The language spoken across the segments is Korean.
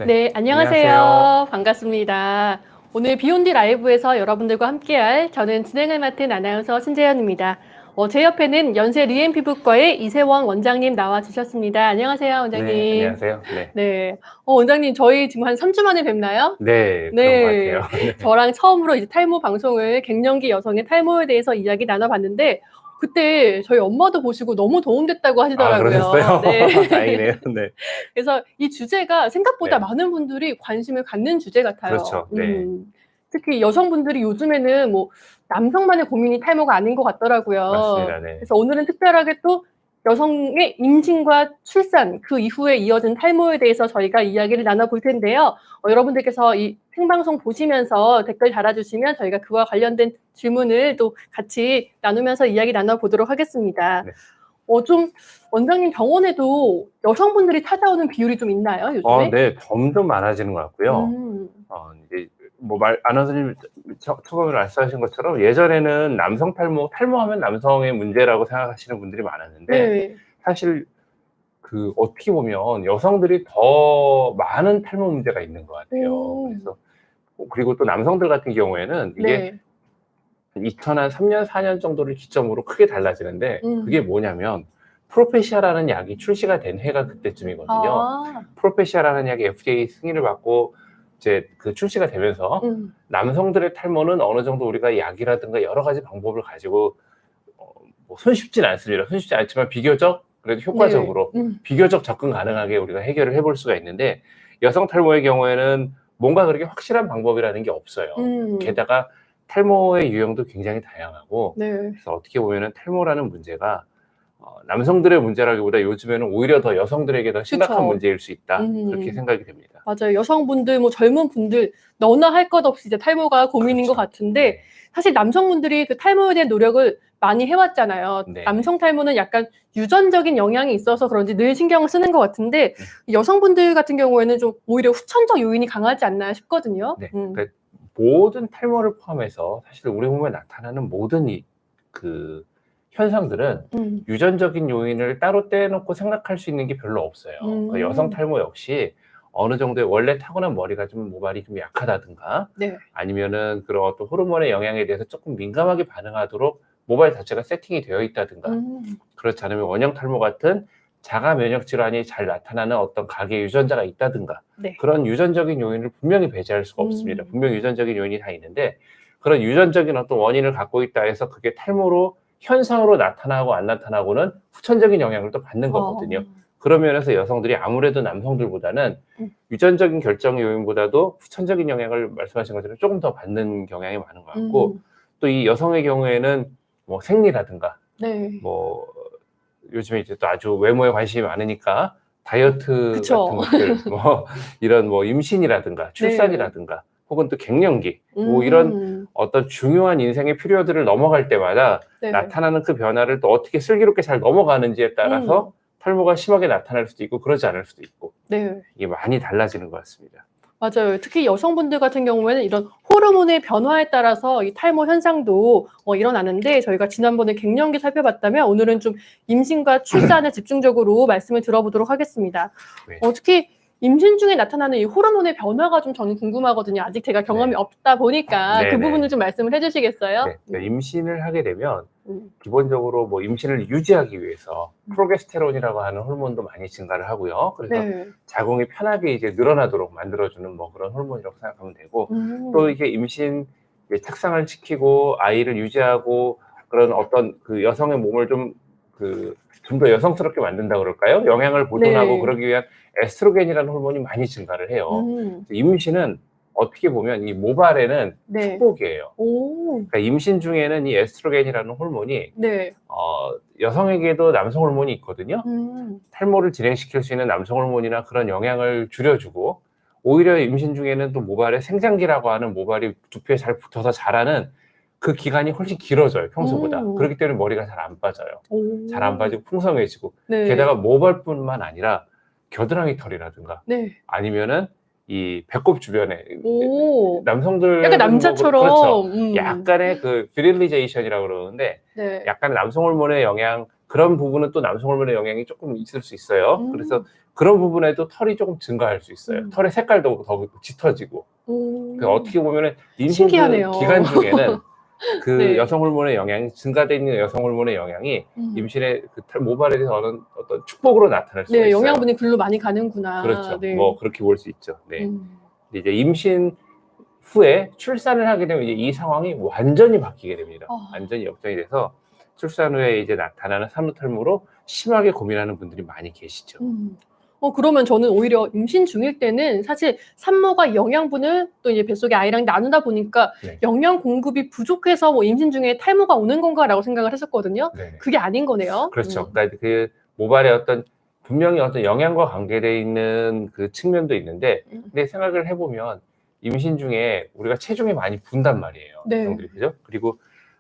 네, 안녕하세요. 안녕하세요. 반갑습니다. 오늘 비욘디 라이브에서 여러분들과 함께할 저는 진행을 맡은 아나운서 신재현입니다. 제 옆에는 연세 리엔 피부과의 이세원 원장님 나와 주셨습니다. 안녕하세요, 네, 원장님. 안녕하세요. 네. 네. 원장님, 저희 지금 한 3주 만에 뵙나요? 네, 그런 것 같아요. 네. 네. 저랑 처음으로 이제 탈모 방송을 갱년기 여성의 탈모에 대해서 이야기 나눠봤는데, 그때 저희 엄마도 보시고 너무 도움됐다고 아, 하시더라고요. 그러셨어요? 네. 다행이네요. 네. 그래서 이 주제가 생각보다 네. 많은 분들이 관심을 갖는 주제 같아요. 그렇죠. 네. 특히 여성분들이 요즘에는 뭐 남성만의 고민이 탈모가 아닌 것 같더라고요. 맞습니다. 네. 그래서 오늘은 특별하게 또 여성의 임신과 출산, 그 이후에 이어진 탈모에 대해서 저희가 이야기를 나눠볼 텐데요. 여러분들께서 이 생방송 보시면서 댓글 달아주시면 저희가 그와 관련된 질문을 또 같이 나누면서 이야기 나눠보도록 하겠습니다. 네. 좀 원장님 병원에도 여성분들이 찾아오는 비율이 좀 있나요, 요즘에? 네, 점점 많아지는 것 같고요. 음. 이제 아나운서님 처음에 말씀하신 것처럼 예전에는 남성 탈모하면 남성의 문제라고 생각하시는 분들이 많았는데 네. 사실 어떻게 보면 여성들이 더 많은 탈모 문제가 있는 것 같아요. 그래서 그리고 또 남성들 같은 경우에는 이게 네. 2003년, 4년 정도를 기점으로 크게 달라지는데 그게 뭐냐면 프로페시아라는 약이 출시가 된 해가 그때쯤이거든요. 아. 프로페시아라는 약이 FDA 승인을 받고 이제 출시가 되면서 남성들의 탈모는 어느 정도 우리가 약이라든가 여러 가지 방법을 가지고 손쉽진 않습니다. 손쉽지 않지만 비교적 그래도 효과적으로 네. 비교적 접근 가능하게 우리가 해결을 해볼 수가 있는데 여성 탈모의 경우에는 뭔가 그렇게 확실한 방법이라는 게 없어요. 게다가 탈모의 유형도 굉장히 다양하고 네. 그래서 어떻게 보면은 탈모라는 문제가 남성들의 문제라기보다 요즘에는 오히려 더 여성들에게 더 심각한 그쵸. 문제일 수 있다. 그렇게 생각이 됩니다. 맞아요. 여성분들, 뭐 젊은 분들 너나 할 것 없이 이제 탈모가 고민인 것 그렇죠. 같은데 네. 사실 남성분들이 그 탈모에 대한 노력을 많이 해왔잖아요. 네네. 남성 탈모는 약간 유전적인 영향이 있어서 그런지 늘 신경을 쓰는 것 같은데 여성분들 같은 경우에는 좀 오히려 후천적 요인이 강하지 않나 싶거든요. 네. 그러니까 모든 탈모를 포함해서 사실 우리 몸에 나타나는 모든 현상들은 유전적인 요인을 따로 떼놓고 생각할 수 있는 게 별로 없어요. 그러니까 여성 탈모 역시 어느 정도의 원래 타고난 머리가 모발이 좀 약하다든가 네. 아니면은 그런 어떤 호르몬의 영향에 대해서 조금 민감하게 반응하도록 모발 자체가 세팅이 되어 있다든가 그렇지 않으면 원형 탈모 같은 자가 면역 질환이 잘 나타나는 어떤 가계 유전자가 있다든가 네. 그런 유전적인 요인을 분명히 배제할 수가 없습니다. 분명히 유전적인 요인이 다 있는데 그런 유전적인 어떤 원인을 갖고 있다 해서 그게 탈모로 현상으로 나타나고 안 나타나고는 후천적인 영향을 또 받는 거거든요. 그런 면에서 여성들이 아무래도 남성들보다는 유전적인 결정 요인보다도 후천적인 영향을 말씀하신 것처럼 조금 더 받는 경향이 많은 것 같고 또 이 여성의 경우에는 뭐 생리라든가 네. 뭐 요즘에 이제 또 아주 외모에 관심이 많으니까 다이어트 그쵸. 같은 것들 뭐 이런 뭐 임신이라든가 출산이라든가 혹은 또 갱년기 뭐 이런 어떤 중요한 인생의 피리어드를 넘어갈 때마다 네. 나타나는 그 변화를 또 어떻게 슬기롭게 잘 넘어가는지에 따라서 탈모가 심하게 나타날 수도 있고 그러지 않을 수도 있고 네. 이게 많이 달라지는 것 같습니다. 맞아요. 특히 여성분들 같은 경우에는 이런 호르몬의 변화에 따라서 이 탈모 현상도 일어나는데 저희가 지난번에 갱년기 살펴봤다면 오늘은 좀 임신과 출산에 집중적으로 말씀을 들어보도록 하겠습니다. 네. 특히 임신 중에 나타나는 이 호르몬의 변화가 좀 저는 궁금하거든요. 아직 제가 경험이 네. 없다 보니까 그 네네. 부분을 좀 말씀을 해주시겠어요? 네. 그러니까 임신을 하게 되면 기본적으로 뭐 임신을 유지하기 위해서 프로게스테론이라고 하는 호르몬도 많이 증가를 하고요. 그래서 네. 자궁이 편하게 이제 늘어나도록 만들어주는 뭐 그런 호르몬이라고 생각하면 되고 또 이게 임신 착상을 시키고 아이를 유지하고 그런 어떤 그 여성의 몸을 좀 더 여성스럽게 만든다 그럴까요? 영양을 보존하고 네. 그러기 위한 에스트로겐이라는 호르몬이 많이 증가를 해요. 임신은 어떻게 보면 이 모발에는 네. 축복이에요. 그러니까 임신 중에는 이 에스트로겐이라는 호르몬이 네. 여성에게도 남성 호르몬이 있거든요. 탈모를 진행시킬 수 있는 남성 호르몬이나 그런 영향을 줄여주고 오히려 임신 중에는 또 모발의 생장기라고 하는 모발이 두피에 잘 붙어서 자라는 그 기간이 훨씬 길어져요, 평소보다. 그렇기 때문에 머리가 잘 안 빠져요. 잘 안 빠지고 풍성해지고 네. 게다가 모발뿐만 아니라 겨드랑이 털이라든가 네. 아니면은 이 배꼽 주변에 남성들 약간 남자처럼 그렇죠. 약간의 그 비릴리제이션이라고 그러는데 네. 약간의 남성 호르몬의 영향 그런 부분은 또 남성 호르몬의 영향이 조금 있을 수 있어요. 그래서 그런 부분에도 털이 조금 증가할 수 있어요. 털의 색깔도 더 짙어지고. 어떻게 보면은 임신 신기하네요. 기간 중에는 그 네. 여성 호르몬의 영향이 증가되어 있는 여성 호르몬의 영향이 임신의 그 모발에 대해서 어떤 축복으로 나타날 수가 네, 있어요. 영양분이 글로 많이 가는구나. 그렇죠. 네. 뭐 그렇게 볼 수 있죠. 네. 근데 이제 임신 후에 출산을 하게 되면 이제 이 상황이 완전히 바뀌게 됩니다. 완전히 역전이 돼서 출산 후에 이제 나타나는 산후탈모로 심하게 고민하는 분들이 많이 계시죠. 그러면 저는 오히려 임신 중일 때는 사실 산모가 영양분을 또 이제 뱃속에 아이랑 나누다 보니까 네. 영양 공급이 부족해서 뭐 임신 중에 탈모가 오는 건가라고 생각을 했었거든요. 네. 그게 아닌 거네요. 그렇죠. 그러니까 그 모발에 분명히 어떤 영양과 관계되어 있는 그 측면도 있는데, 근데 생각을 해보면 임신 중에 우리가 체중이 많이 분단 말이에요. 네. 여성들이, 그죠? 그리고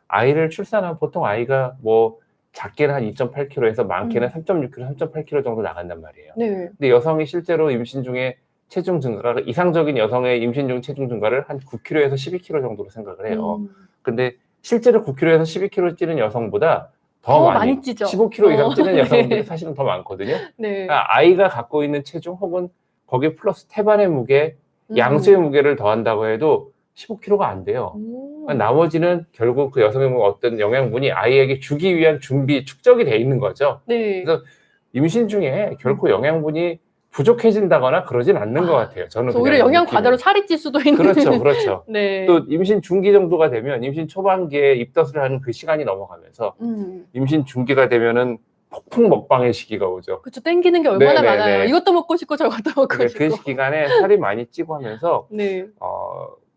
아이를 출산한 보통 아이가 뭐 작게는 한 2.8kg에서 많게는 3.6kg, 3.8kg 정도 나간단 말이에요. 네. 근데 여성이 실제로 임신 중에 체중 증가가, 이상적인 여성의 임신 중 체중 증가를 한 9kg에서 12kg 정도로 생각을 해요. 근데 실제로 9kg에서 12kg 찌는 여성보다 더 많이 찌죠. 15kg 이상 찌는 네. 여성들이 사실은 더 많거든요. 네. 그러니까 아이가 갖고 있는 체중 혹은 거기에 플러스 태반의 무게, 양수의 무게를 더한다고 해도 15kg가 안 돼요. 나머지는 결국 그 여성의 어떤 영양분이 아이에게 주기 위한 준비, 축적이 돼 있는 거죠. 네. 그래서 임신 중에 결코 영양분이 부족해진다거나 그러진 않는 것 같아요. 저는 오히려 영양 과다로 살이 찔 수도 있는. 그렇죠, 그렇죠. 네. 또 임신 중기 정도가 되면 임신 초반기에 입덧을 하는 그 시간이 넘어가면서 임신 중기가 되면은 폭풍 먹방의 시기가 오죠. 그렇죠. 땡기는 게 얼마나 네네네. 많아요. 이것도 먹고 싶고 저것도 먹고 싶고. 그 시기간에 살이 많이 찌고 하면서 네.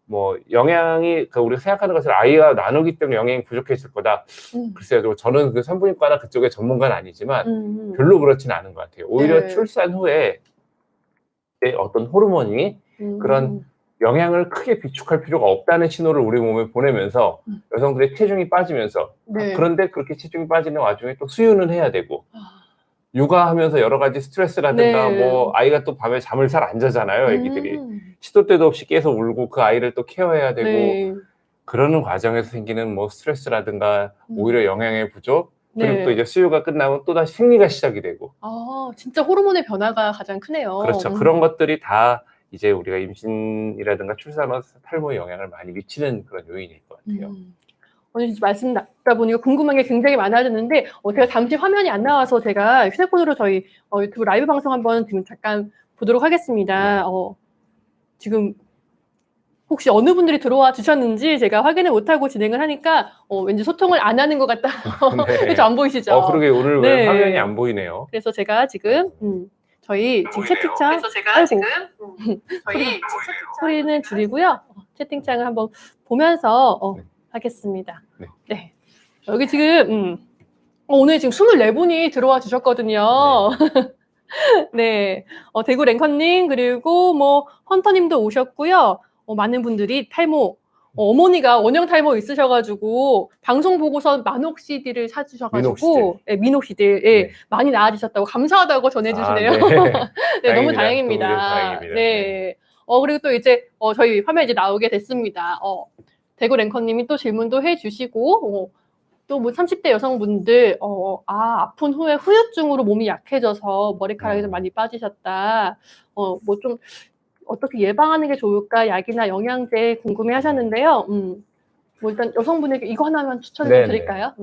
뭐 영양이 우리가 생각하는 것을 아이와 나누기 때문에 영양이 부족해질 거다. 글쎄요, 저는 그 산부인과나 그쪽의 전문가는 아니지만 별로 그렇지는 않은 것 같아요. 오히려 네. 출산 후에 어떤 호르몬이 그런 영양을 크게 비축할 필요가 없다는 신호를 우리 몸에 보내면서 여성들의 체중이 빠지면서 네. 그런데 그렇게 체중이 빠지는 와중에 또 수유는 해야 되고 육아하면서 여러 가지 스트레스라든가 네. 뭐 아이가 또 밤에 잠을 잘 안 자잖아요, 애기들이. 시도 때도 없이 깨서 울고 그 아이를 또 케어해야 되고 네. 그러는 과정에서 생기는 뭐 스트레스라든가 오히려 영양의 부족 그리고 네. 또 이제 수유가 끝나면 또다시 생리가 시작이 되고 진짜 호르몬의 변화가 가장 크네요. 그렇죠. 그런 것들이 다 이제 우리가 임신이라든가 출산 후 탈모에 영향을 많이 미치는 그런 요인일 것 같아요. 오늘 말씀 나누다 보니까 궁금한 게 굉장히 많아졌는데 제가 잠시 화면이 안 나와서 제가 휴대폰으로 저희 유튜브 라이브 방송 한번 지금 잠깐 보도록 하겠습니다. 지금 혹시 어느 분들이 들어와 주셨는지 제가 확인을 못하고 진행을 하니까 왠지 소통을 안 하는 것 같다. 네. 그렇죠? 안 보이시죠? 그러게 오늘 네. 왜 화면이 안 보이네요. 그래서 제가 지금 저희 지금 채팅창 소리는 줄이고요. 채팅창을 한번 보면서 하겠습니다. 네. 네. 여기 지금 오늘 지금 24분이 들어와 주셨거든요. 네. 대구 랭커님 그리고 뭐 헌터님도 오셨고요. 많은 분들이 탈모 어머니가 원형 탈모 있으셔가지고 방송 보고서 만옥 CD를 사주셔가지고 민옥 CD 네. 많이 나아지셨다고 감사하다고 전해주시네요. 네, 너무 다행입니다. 다행입니다. 네. 그리고 또 이제 저희 화면 이제 나오게 됐습니다. 대구 랭커님이 또 질문도 해주시고 또 뭐 30대 여성분들 아픈 후에 후유증으로 몸이 약해져서 머리카락이 좀 많이 빠지셨다. 뭐 좀 어떻게 예방하는 게 좋을까? 약이나 영양제 궁금해하셨는데요. 뭐 일단 여성분에게 이거 하나만 추천을 좀 드릴까요?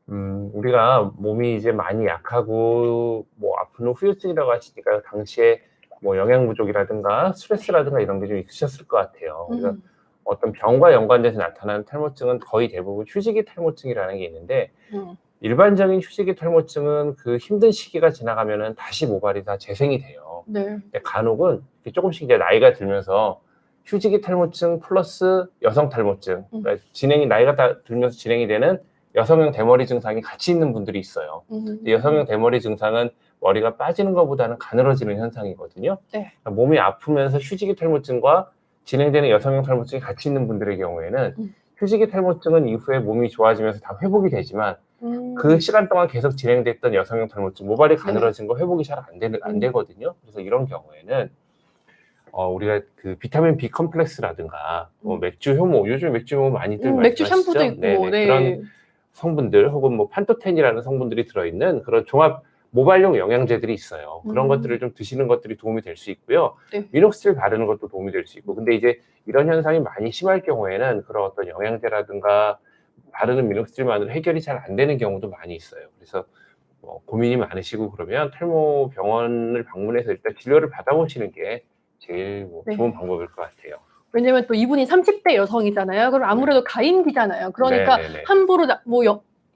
우리가 몸이 이제 많이 약하고 뭐 아픈 후 후유증이라고 하시니까 당시에 뭐 영양 부족이라든가 스트레스라든가 이런 게 좀 있으셨을 것 같아요. 그래서 어떤 병과 연관돼서 나타나는 탈모증은 거의 대부분 휴지기 탈모증이라는 게 있는데 일반적인 휴지기 탈모증은 그 힘든 시기가 지나가면은 다시 모발이 다 재생이 돼요. 네. 근데 간혹은 조금씩 이제 나이가 들면서 휴지기 탈모증 플러스 여성 탈모증, 그러니까 나이가 들면서 진행이 되는 여성형 대머리 증상이 같이 있는 분들이 있어요. 여성형 대머리 증상은 머리가 빠지는 것보다는 가늘어지는 현상이거든요. 네. 그러니까 몸이 아프면서 휴지기 탈모증과 진행되는 여성형 탈모증이 같이 있는 분들의 경우에는 휴지기 탈모증은 이후에 몸이 좋아지면서 다 회복이 되지만 그 시간 동안 계속 진행됐던 여성형 탈모증, 모발이 가늘어진 거 회복이 잘 안 되거든요. 그래서 이런 경우에는 우리가 그 비타민 B 컴플렉스라든가 맥주 효모, 요즘 맥주 효모 많이들 맥주 말씀하시죠? 샴푸도 있고 그런 성분들 혹은 뭐 판토텐이라는 성분들이 들어있는 그런 종합 모발용 영양제들이 있어요. 그런 것들을 좀 드시는 것들이 도움이 될 수 있고요. 네. 미녹시딜 바르는 것도 도움이 될 수 있고. 근데 이제 이런 현상이 많이 심할 경우에는 그런 어떤 영양제라든가 바르는 미녹시딜만으로 해결이 잘 안 되는 경우도 많이 있어요. 그래서 뭐 고민이 많으시고 그러면 탈모 병원을 방문해서 일단 진료를 받아보시는 게 제일 뭐 네. 좋은 방법일 것 같아요. 왜냐면 또 이분이 30대 여성이잖아요. 그럼 아무래도 가임기잖아요. 그러니까 네네네. 함부로 뭐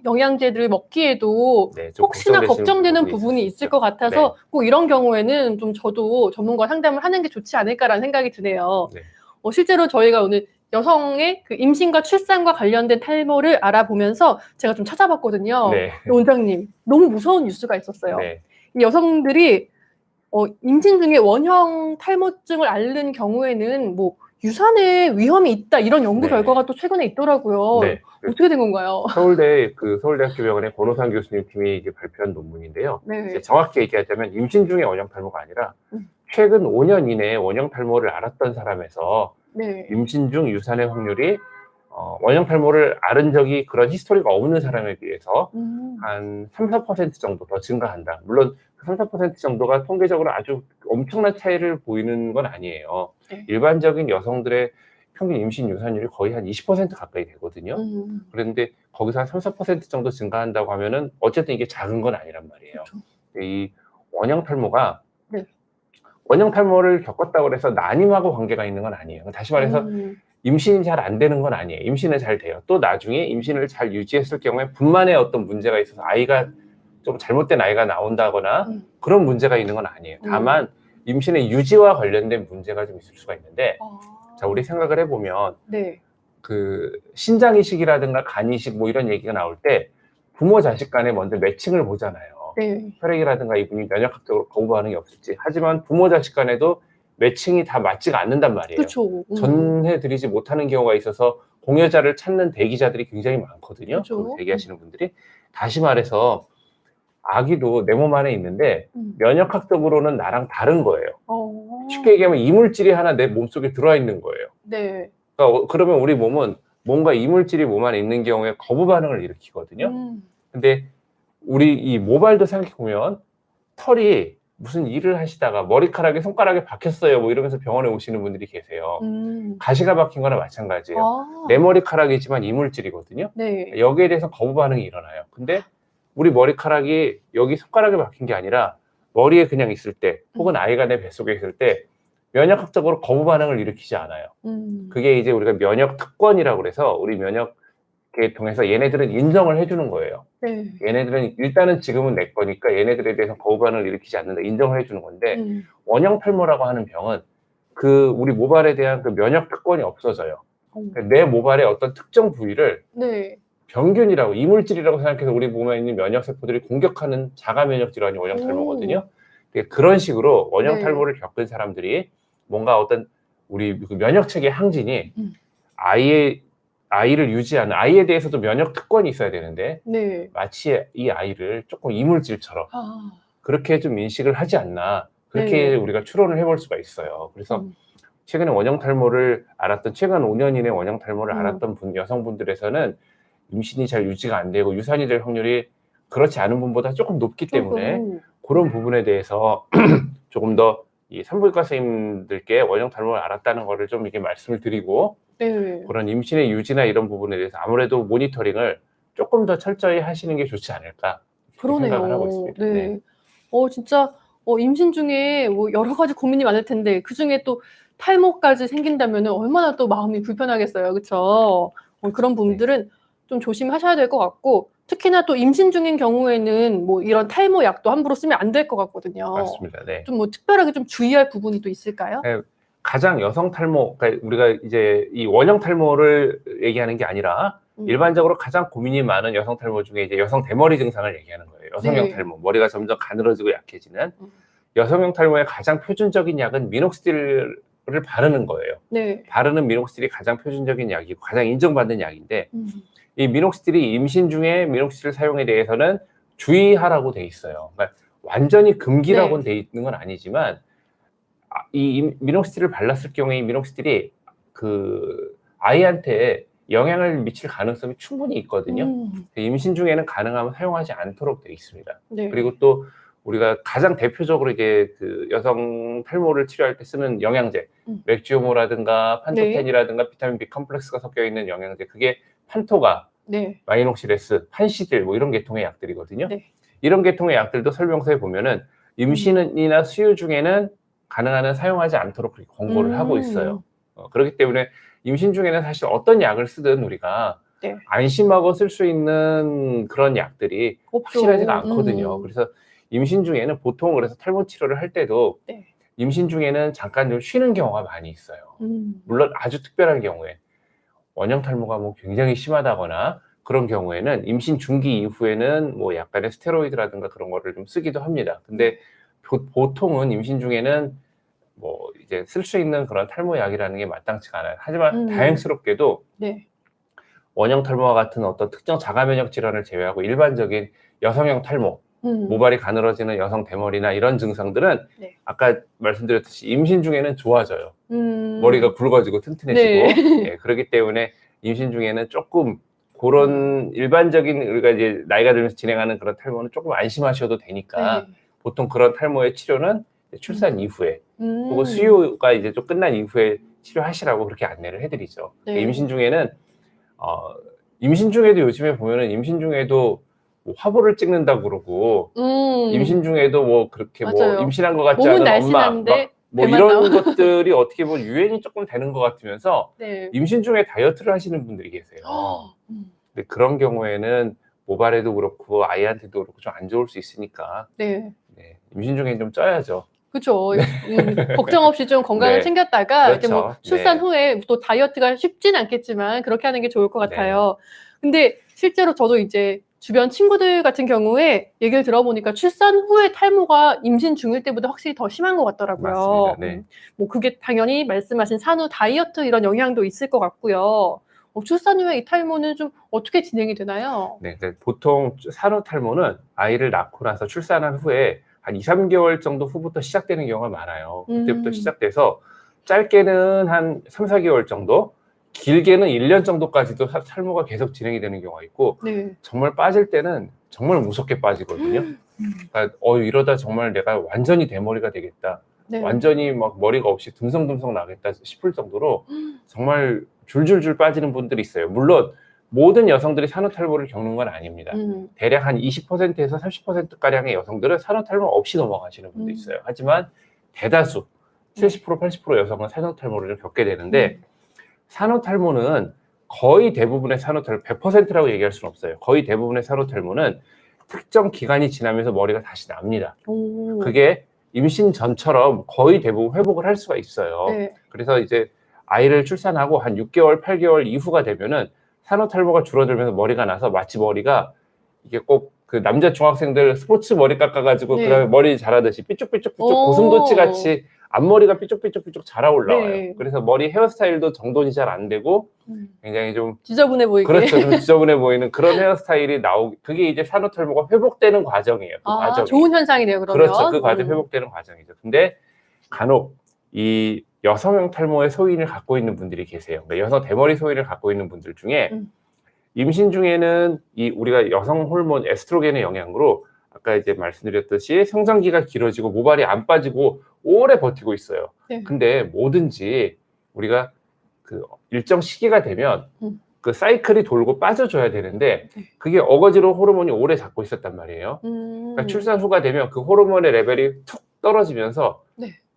영양제들을 먹기에도 네, 좀 혹시나 걱정되시는 걱정되는 부분이 부분이 있을 수 있을 있죠. 것 같아서 네. 꼭 이런 경우에는 좀 저도 전문가 상담을 하는 게 좋지 않을까라는 생각이 드네요. 네. 실제로 저희가 오늘 여성의 그 임신과 출산과 관련된 탈모를 알아보면서 제가 좀 찾아봤거든요. 네. 원장님, 너무 무서운 뉴스가 있었어요. 네. 이 여성들이 임신 중에 원형 탈모증을 앓는 경우에는 뭐 유산에 위험이 있다 이런 연구 네. 결과가 또 최근에 있더라고요. 네. 어떻게 된 건가요? 서울대학교 병원의 권호상 교수님 팀이 이제 발표한 논문인데요. 네. 이제 정확히 얘기하자면 임신 중에 원형 탈모가 아니라 음. 최근 5년 이내에 원형 탈모를 앓았던 사람에서 네. 임신 중 유산의 확률이 원형 탈모를 앓은 적이 그런 히스토리가 없는 사람에 비해서 한 3, 4% 정도 더 증가한다. 물론 그 3, 4% 정도가 통계적으로 아주 엄청난 차이를 보이는 건 아니에요. 네. 일반적인 여성들의 평균 임신 유산율이 거의 한 20% 가까이 되거든요. 그런데 거기서 한 3, 4% 정도 증가한다고 하면은 어쨌든 이게 작은 건 아니란 말이에요. 그렇죠. 이 원형 탈모가 네. 원형 탈모를 겪었다고 해서 난임하고 관계가 있는 건 아니에요. 다시 말해서 임신이 잘 안 되는 건 아니에요. 임신은 잘 돼요. 또 나중에 임신을 잘 유지했을 경우에 분만에 어떤 문제가 있어서 아이가 좀 잘못된 아이가 나온다거나 그런 문제가 있는 건 아니에요. 다만 임신의 유지와 관련된 문제가 좀 있을 수가 있는데 자, 우리 생각을 해보면 네. 그 신장 이식이라든가 간 이식 뭐 이런 얘기가 나올 때 부모 자식 간에 먼저 매칭을 보잖아요. 네. 혈액이라든가 이분이 면역학적으로 거부 반응이 없을지. 하지만 부모 자식 간에도 매칭이 다 맞지가 않는단 말이에요. 그렇죠. 전해드리지 못하는 경우가 있어서 공여자를 찾는 대기자들이 굉장히 많거든요. 그쵸. 그 대기하시는 분들이. 다시 말해서 아기도 내 몸 안에 있는데 면역학적으로는 나랑 다른 거예요. 쉽게 얘기하면 이물질이 하나 내 몸속에 들어와 있는 거예요. 네. 그러니까 그러면 우리 몸은 뭔가 이물질이 몸 안에 있는 경우에 거부 반응을 일으키거든요. 근데 우리 이 모발도 생각해보면 털이 무슨 일을 하시다가 머리카락이 손가락에 박혔어요 뭐 이러면서 병원에 오시는 분들이 계세요. 가시가 박힌 거나 마찬가지예요. 내 머리카락이지만 이물질이거든요. 네. 여기에 대해서 거부 반응이 일어나요. 근데 우리 머리카락이 여기 손가락에 박힌 게 아니라 머리에 그냥 있을 때 혹은 아이가 내 뱃속에 있을 때 면역학적으로 거부 반응을 일으키지 않아요. 그게 이제 우리가 면역 특권이라고 그래서 우리 면역계 통해서 얘네들은 인정을 해주는 거예요. 네. 얘네들은 일단은 지금은 내 거니까 얘네들에 대해서 거부 반응을 일으키지 않는다. 인정을 해주는 건데 원형 탈모라고 하는 병은 그 우리 모발에 대한 그 면역 특권이 없어져요. 그러니까 내 모발의 어떤 특정 부위를 네. 병균이라고 이물질이라고 생각해서 우리 몸에 있는 면역세포들이 공격하는 자가 면역 질환이 원형 탈모거든요. 그런 식으로 원형 네. 탈모를 겪은 사람들이 뭔가 어떤 우리 그 면역 체계 항진이 아이를 유지하는 아이에 대해서도 면역 특권이 있어야 되는데 네. 마치 이 아이를 조금 이물질처럼 그렇게 좀 인식을 하지 않나 그렇게 네. 우리가 추론을 해볼 수가 있어요. 그래서 최근에 원형 탈모를 알았던 최근 5년 이내 원형 탈모를 앓았던 여성분들에서는 임신이 잘 유지가 안 되고 유산이 될 확률이 그렇지 않은 분보다 조금 높기 때문에 그런 부분에 대해서 조금 더 이 산부인과 선생님들께 원형 탈모를 앓았다는 거를 좀 이렇게 말씀을 드리고 네. 그런 임신의 유지나 이런 부분에 대해서 아무래도 모니터링을 조금 더 철저히 하시는 게 좋지 않을까 생각을 하고 있습니다. 네. 진짜 임신 중에 뭐 여러 가지 고민이 많을 텐데 그 중에 또 탈모까지 생긴다면 얼마나 또 마음이 불편하겠어요. 그렇죠? 그런 부분들은 좀 조심하셔야 될 것 같고 특히나 또 임신 중인 경우에는 뭐 이런 탈모 약도 함부로 쓰면 안 될 것 같거든요. 맞습니다. 네. 좀 뭐 특별하게 좀 주의할 부분이 또 있을까요? 네, 가장 여성 탈모, 그러니까 우리가 이제 이 원형 탈모를 얘기하는 게 아니라 일반적으로 가장 고민이 많은 여성 탈모 중에 이제 여성 대머리 증상을 얘기하는 거예요. 여성형 탈모, 머리가 점점 가늘어지고 약해지는 여성형 탈모의 가장 표준적인 약은 미녹시딜을 바르는 거예요. 네. 바르는 미녹시딜이 가장 표준적인 약이고 가장 인정받는 약인데 이 미녹시딜이 임신 중에 미녹시딜 사용에 대해서는 주의하라고 돼 있어요. 그러니까 완전히 금기라고는 돼 있는 건 아니지만 이 미녹시딜을 발랐을 경우에 이 미녹시딜이 그 아이한테 영향을 미칠 가능성이 충분히 있거든요. 음. 임신 중에는 가능하면 사용하지 않도록 되어 있습니다. 네. 그리고 또 우리가 가장 대표적으로 이제 그 여성 탈모를 치료할 때 쓰는 영양제, 맥주효모라든가 판토텐이라든가 비타민 B 컴플렉스가 섞여 있는 영양제, 그게 판토가, 네. 마이녹시레스, 판시딜 뭐 이런 계통의 약들이거든요. 네. 이런 계통의 약들도 설명서에 보면은 임신이나 수유 중에는 가능한 한 사용하지 않도록 그렇게 권고를 하고 있어요. 그렇기 때문에 임신 중에는 사실 어떤 약을 쓰든 우리가 네. 안심하고 쓸 수 있는 그런 약들이 없죠. 확실하지가 않거든요. 그래서 임신 중에는 보통 그래서 탈모 치료를 할 때도 네. 임신 중에는 잠깐 좀 쉬는 경우가 많이 있어요. 물론 아주 특별한 경우에 원형 탈모가 뭐 굉장히 심하다거나 그런 경우에는 임신 중기 이후에는 뭐 약간의 스테로이드라든가 그런 거를 좀 쓰기도 합니다. 근데 보통은 임신 중에는 뭐 이제 쓸 수 있는 그런 탈모 약이라는 게 마땅치가 않아요. 하지만 다행스럽게도 네. 원형 탈모와 같은 어떤 특정 자가 면역 질환을 제외하고 일반적인 여성형 탈모, 모발이 가늘어지는 여성 대머리나 이런 증상들은 네. 아까 말씀드렸듯이 임신 중에는 좋아져요. 머리가 굵어지고 튼튼해지고. 네. 예, 그렇기 때문에 임신 중에는 조금 그런 일반적인 우리가 이제 나이가 들면서 진행하는 그런 탈모는 조금 안심하셔도 되니까 네. 보통 그런 탈모의 치료는 출산 이후에 그리고 수유가 이제 좀 끝난 이후에 치료하시라고 그렇게 안내를 해드리죠. 네. 임신 중에는 임신 중에도 요즘에 보면은 임신 중에도 뭐 화보를 찍는다고 그러고 임신 중에도 뭐 그렇게 뭐 맞아요. 임신한 것 같지 몸은 않은 엄마 날씬한데 막 뭐 배만 이런 나와. 것들이 어떻게 보면 유행이 조금 되는 것 같으면서 네. 임신 중에 다이어트를 하시는 분들이 계세요. 근데 그런 경우에는 모발에도 그렇고 아이한테도 그렇고 좀 안 좋을 수 있으니까 네. 네, 임신 중에 좀 쪄야죠. 그렇죠. 걱정 없이 좀 건강을 네. 챙겼다가 이제 뭐 그렇죠. 출산 네. 후에 또 다이어트가 쉽진 않겠지만 그렇게 하는 게 좋을 것 네. 같아요. 근데 실제로 저도 이제 주변 친구들 같은 경우에 얘기를 들어보니까 출산 후에 탈모가 임신 중일 때보다 확실히 더 심한 것 같더라고요. 맞습니다. 네. 뭐 그게 당연히 말씀하신 산후 다이어트 이런 영향도 있을 것 같고요. 출산 후에 이 탈모는 좀 어떻게 진행이 되나요? 네, 그러니까 보통 산후 탈모는 아이를 낳고 나서 출산한 후에 한 2, 3개월 정도 후부터 시작되는 경우가 많아요. 그때부터 시작돼서 짧게는 한 3, 4개월 정도, 길게는 1년 정도까지도 탈모가 계속 진행이 되는 경우가 있고 네. 정말 빠질 때는 정말 무섭게 빠지거든요. 그러니까 이러다 정말 내가 완전히 대머리가 되겠다. 네. 완전히 막 머리가 없이 듬성듬성 나겠다 싶을 정도로 정말 줄줄줄 빠지는 분들이 있어요. 물론 모든 여성들이 산후탈모를 겪는 건 아닙니다. 대략 한 20%에서 30%가량의 여성들은 산후탈모 없이 넘어가시는 분도 있어요. 하지만 대다수 70%, 80% 여성은 산후탈모를 겪게 되는데 산후탈모는 거의 대부분의 산후탈모, 100%라고 얘기할 수는 없어요. 거의 대부분의 산후탈모는 특정 기간이 지나면서 머리가 다시 납니다. 그게 임신 전처럼 거의 대부분 회복을 할 수가 있어요. 네. 그래서 이제 아이를 출산하고 한 6개월, 8개월 이후가 되면은 산후탈모가 줄어들면서 머리가 나서 마치 머리가 이게 꼭 그 남자 중학생들 스포츠 머리 깎아가지고 네. 그다음에 머리 자라듯이 삐쭉삐쭉삐쭉 고슴도치 같이 앞머리가 삐쭉삐쭉삐쭉 자라 올라와요. 네. 그래서 머리 헤어스타일도 정돈이 잘 안 되고 굉장히 좀 지저분해 보이게. 그렇죠. 좀 지저분해 보이는 그런 헤어스타일이 그게 이제 산후탈모가 회복되는 과정이에요. 그 과정이. 좋은 현상이네요, 그러면. 그렇죠. 그 과정 회복되는 과정이죠. 근데 간혹 이 여성형 탈모의 소인을 갖고 있는 분들이 계세요. 그러니까 여성 대머리 소인을 갖고 있는 분들 중에 임신 중에는 이 우리가 여성 호르몬 에스트로겐의 영향으로 아까 이제 말씀드렸듯이 성장기가 길어지고 모발이 안 빠지고 오래 버티고 있어요. 네. 근데 뭐든지 우리가 그 일정 시기가 되면 그 사이클이 돌고 빠져줘야 되는데 그게 어거지로 호르몬이 오래 잡고 있었단 말이에요. 그러니까 출산 후가 되면 그 호르몬의 레벨이 툭 떨어지면서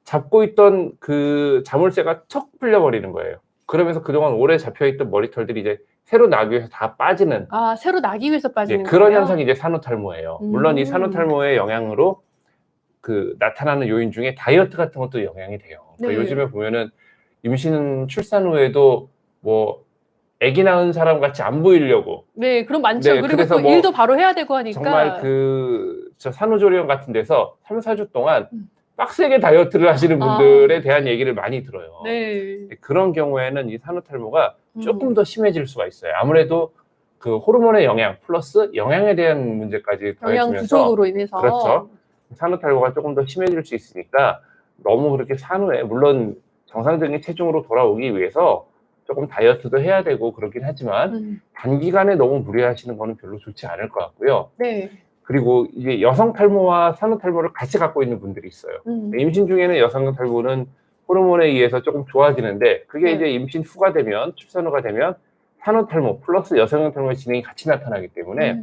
잡고 있던 그 자물쇠가 툭 풀려버리는 거예요. 그러면서 그동안 오래 잡혀있던 머리털들이 이제 새로 나기 위해서 다 빠지는. 새로 나기 위해서 빠지는 거예요? 그런 현상이 이제 산후탈모예요. 물론 이 산후탈모의 영향으로 그 나타나는 요인 중에 다이어트 같은 것도 영향이 돼요. 그러니까 요즘에 보면은 임신 출산 후에도 뭐 아기 낳은 사람 같이 안 보이려고. 네, 그럼 많죠. 네, 그리고 또 뭐 일도 바로 해야 되고 하니까. 정말 저 산후조리원 같은 데서 3, 4주 동안 빡세게 다이어트를 하시는 분들에 대한 얘기를 많이 들어요. 네. 그런 경우에는 이 산후탈모가 조금 더 심해질 수가 있어요. 아무래도 그 호르몬의 영향 플러스 영양에 대한 문제까지 영양 더해지면서 부족으로 인해서. 그렇죠. 산후탈모가 조금 더 심해질 수 있으니까 너무 그렇게 산후에 물론 정상적인 체중으로 돌아오기 위해서 조금 다이어트도 해야 되고 그러긴 하지만 단기간에 너무 무리하시는 거는 별로 좋지 않을 것 같고요. 네. 그리고 이게 여성 탈모와 산후 탈모를 같이 갖고 있는 분들이 있어요. 임신 중에는 여성 탈모는 호르몬에 의해서 조금 좋아지는데 그게 네. 이제 임신 후가 되면 출산 후가 되면 산후 탈모 플러스 여성 탈모의 진행이 같이 나타나기 때문에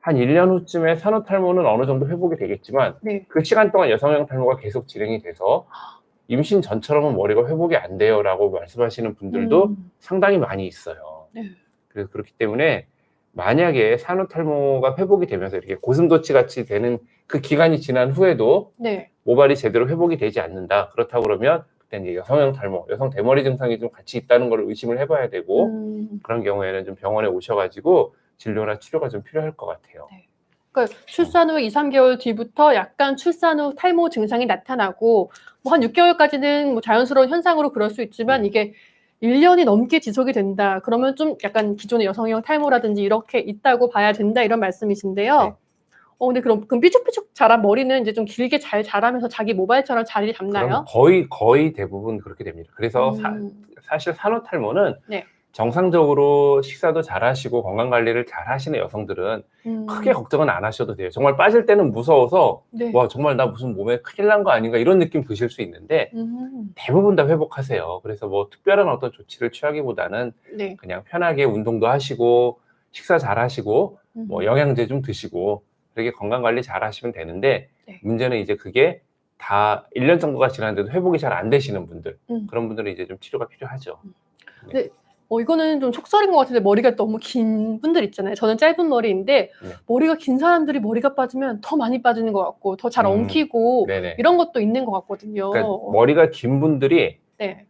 한 1년 후쯤에 산후 탈모는 어느 정도 회복이 되겠지만 네. 그 시간 동안 여성형 탈모가 계속 진행이 돼서 임신 전처럼은 머리가 회복이 안 돼요라고 말씀하시는 분들도 상당히 많이 있어요. 네. 그래서 그렇기 때문에 만약에 산후 탈모가 회복이 되면서 이렇게 고슴도치 같이 되는 그 기간이 지난 후에도 네. 모발이 제대로 회복이 되지 않는다. 그렇다고 그러면 그때 이제 여성형 탈모, 여성 대머리 증상이 좀 같이 있다는 걸 의심을 해봐야 되고 그런 경우에는 좀 병원에 오셔가지고 진료나 치료가 좀 필요할 것 같아요. 네. 그러니까 출산 후 2, 3개월 뒤부터 약간 출산 후 탈모 증상이 나타나고 뭐 한 6개월까지는 뭐 자연스러운 현상으로 그럴 수 있지만 이게 1년이 넘게 지속이 된다. 그러면 좀 약간 기존의 여성형 탈모라든지 이렇게 있다고 봐야 된다 이런 말씀이신데요. 네. 근데 그럼 삐죽삐죽 자란 머리는 이제 좀 길게 잘 자라면서 자기 모발처럼 자리 잡나요? 그럼 거의 대부분 그렇게 됩니다. 그래서 사실 산후 탈모는 네. 정상적으로 식사도 잘 하시고 건강 관리를 잘 하시는 여성들은 크게 걱정은 안 하셔도 돼요. 정말 빠질 때는 무서워서 네. 와 정말 나 무슨 몸에 큰일 난 거 아닌가 이런 느낌 드실 수 있는데 대부분 다 회복하세요. 그래서 뭐 특별한 어떤 조치를 취하기보다는 네. 그냥 편하게 운동도 하시고 식사 잘 하시고 뭐 영양제 좀 드시고 그렇게 건강 관리 잘 하시면 되는데 네. 문제는 이제 그게 다 1년 정도가 지났는데도 회복이 잘 안 되시는 분들 그런 분들은 이제 좀 치료가 필요하죠. 네. 이거는 좀 속설인 것 같은데 머리가 너무 긴 분들 있잖아요. 저는 짧은 머리인데 네. 머리가 긴 사람들이 머리가 빠지면 더 많이 빠지는 것 같고 더 잘 엉키고 네네. 이런 것도 있는 것 같거든요. 그러니까 머리가 긴 분들이 네.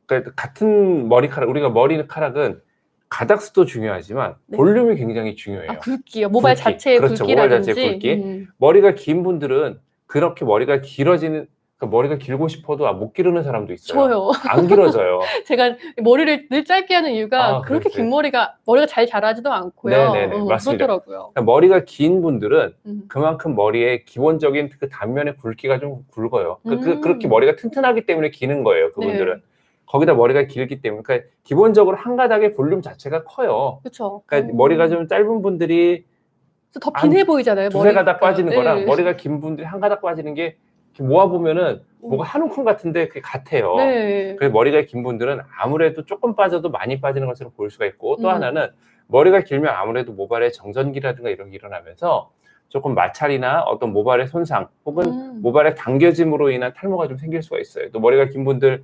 그러니까 같은 머리카락 우리가 머리카락은 가닥수도 중요하지만 네. 볼륨이 굉장히 중요해요. 굵기요. 모발 굵기. 자체의 그렇죠. 굵기라든지. 모발 자체의 굵기. 머리가 긴 분들은 그렇게 머리가 길어지는 그러니까 머리가 길고 싶어도 못 기르는 사람도 있어요. 저요. 안 길어져요. 제가 머리를 늘 짧게 하는 이유가 그렇게 그러세요? 긴 머리가 잘 자라지도 않고요. 네네네. 맞습니다. 그렇더라고요. 그러니까 머리가 긴 분들은 그만큼 머리의 기본적인 그 단면의 굵기가 좀 굵어요. 그렇게 머리가 튼튼하기 때문에 기는 거예요. 그분들은. 네. 거기다 머리가 길기 때문에 그러니까 기본적으로 한 가닥의 볼륨 자체가 커요. 그렇죠. 그러니까 머리가 좀 짧은 분들이 더 빈해 보이잖아요. 두세 가닥 머리가. 빠지는 네. 거랑 머리가 긴 분들이 한 가닥 빠지는 게 모아보면은 뭐가 한 움큼 같은데 그게 같아요. 네. 그래서 머리가 긴 분들은 아무래도 조금 빠져도 많이 빠지는 것처럼 보일 수가 있고 또 하나는 머리가 길면 아무래도 모발에 정전기라든가 이런 게 일어나면서 조금 마찰이나 어떤 모발의 손상 혹은 모발의 당겨짐으로 인한 탈모가 좀 생길 수가 있어요. 또 머리가 긴 분들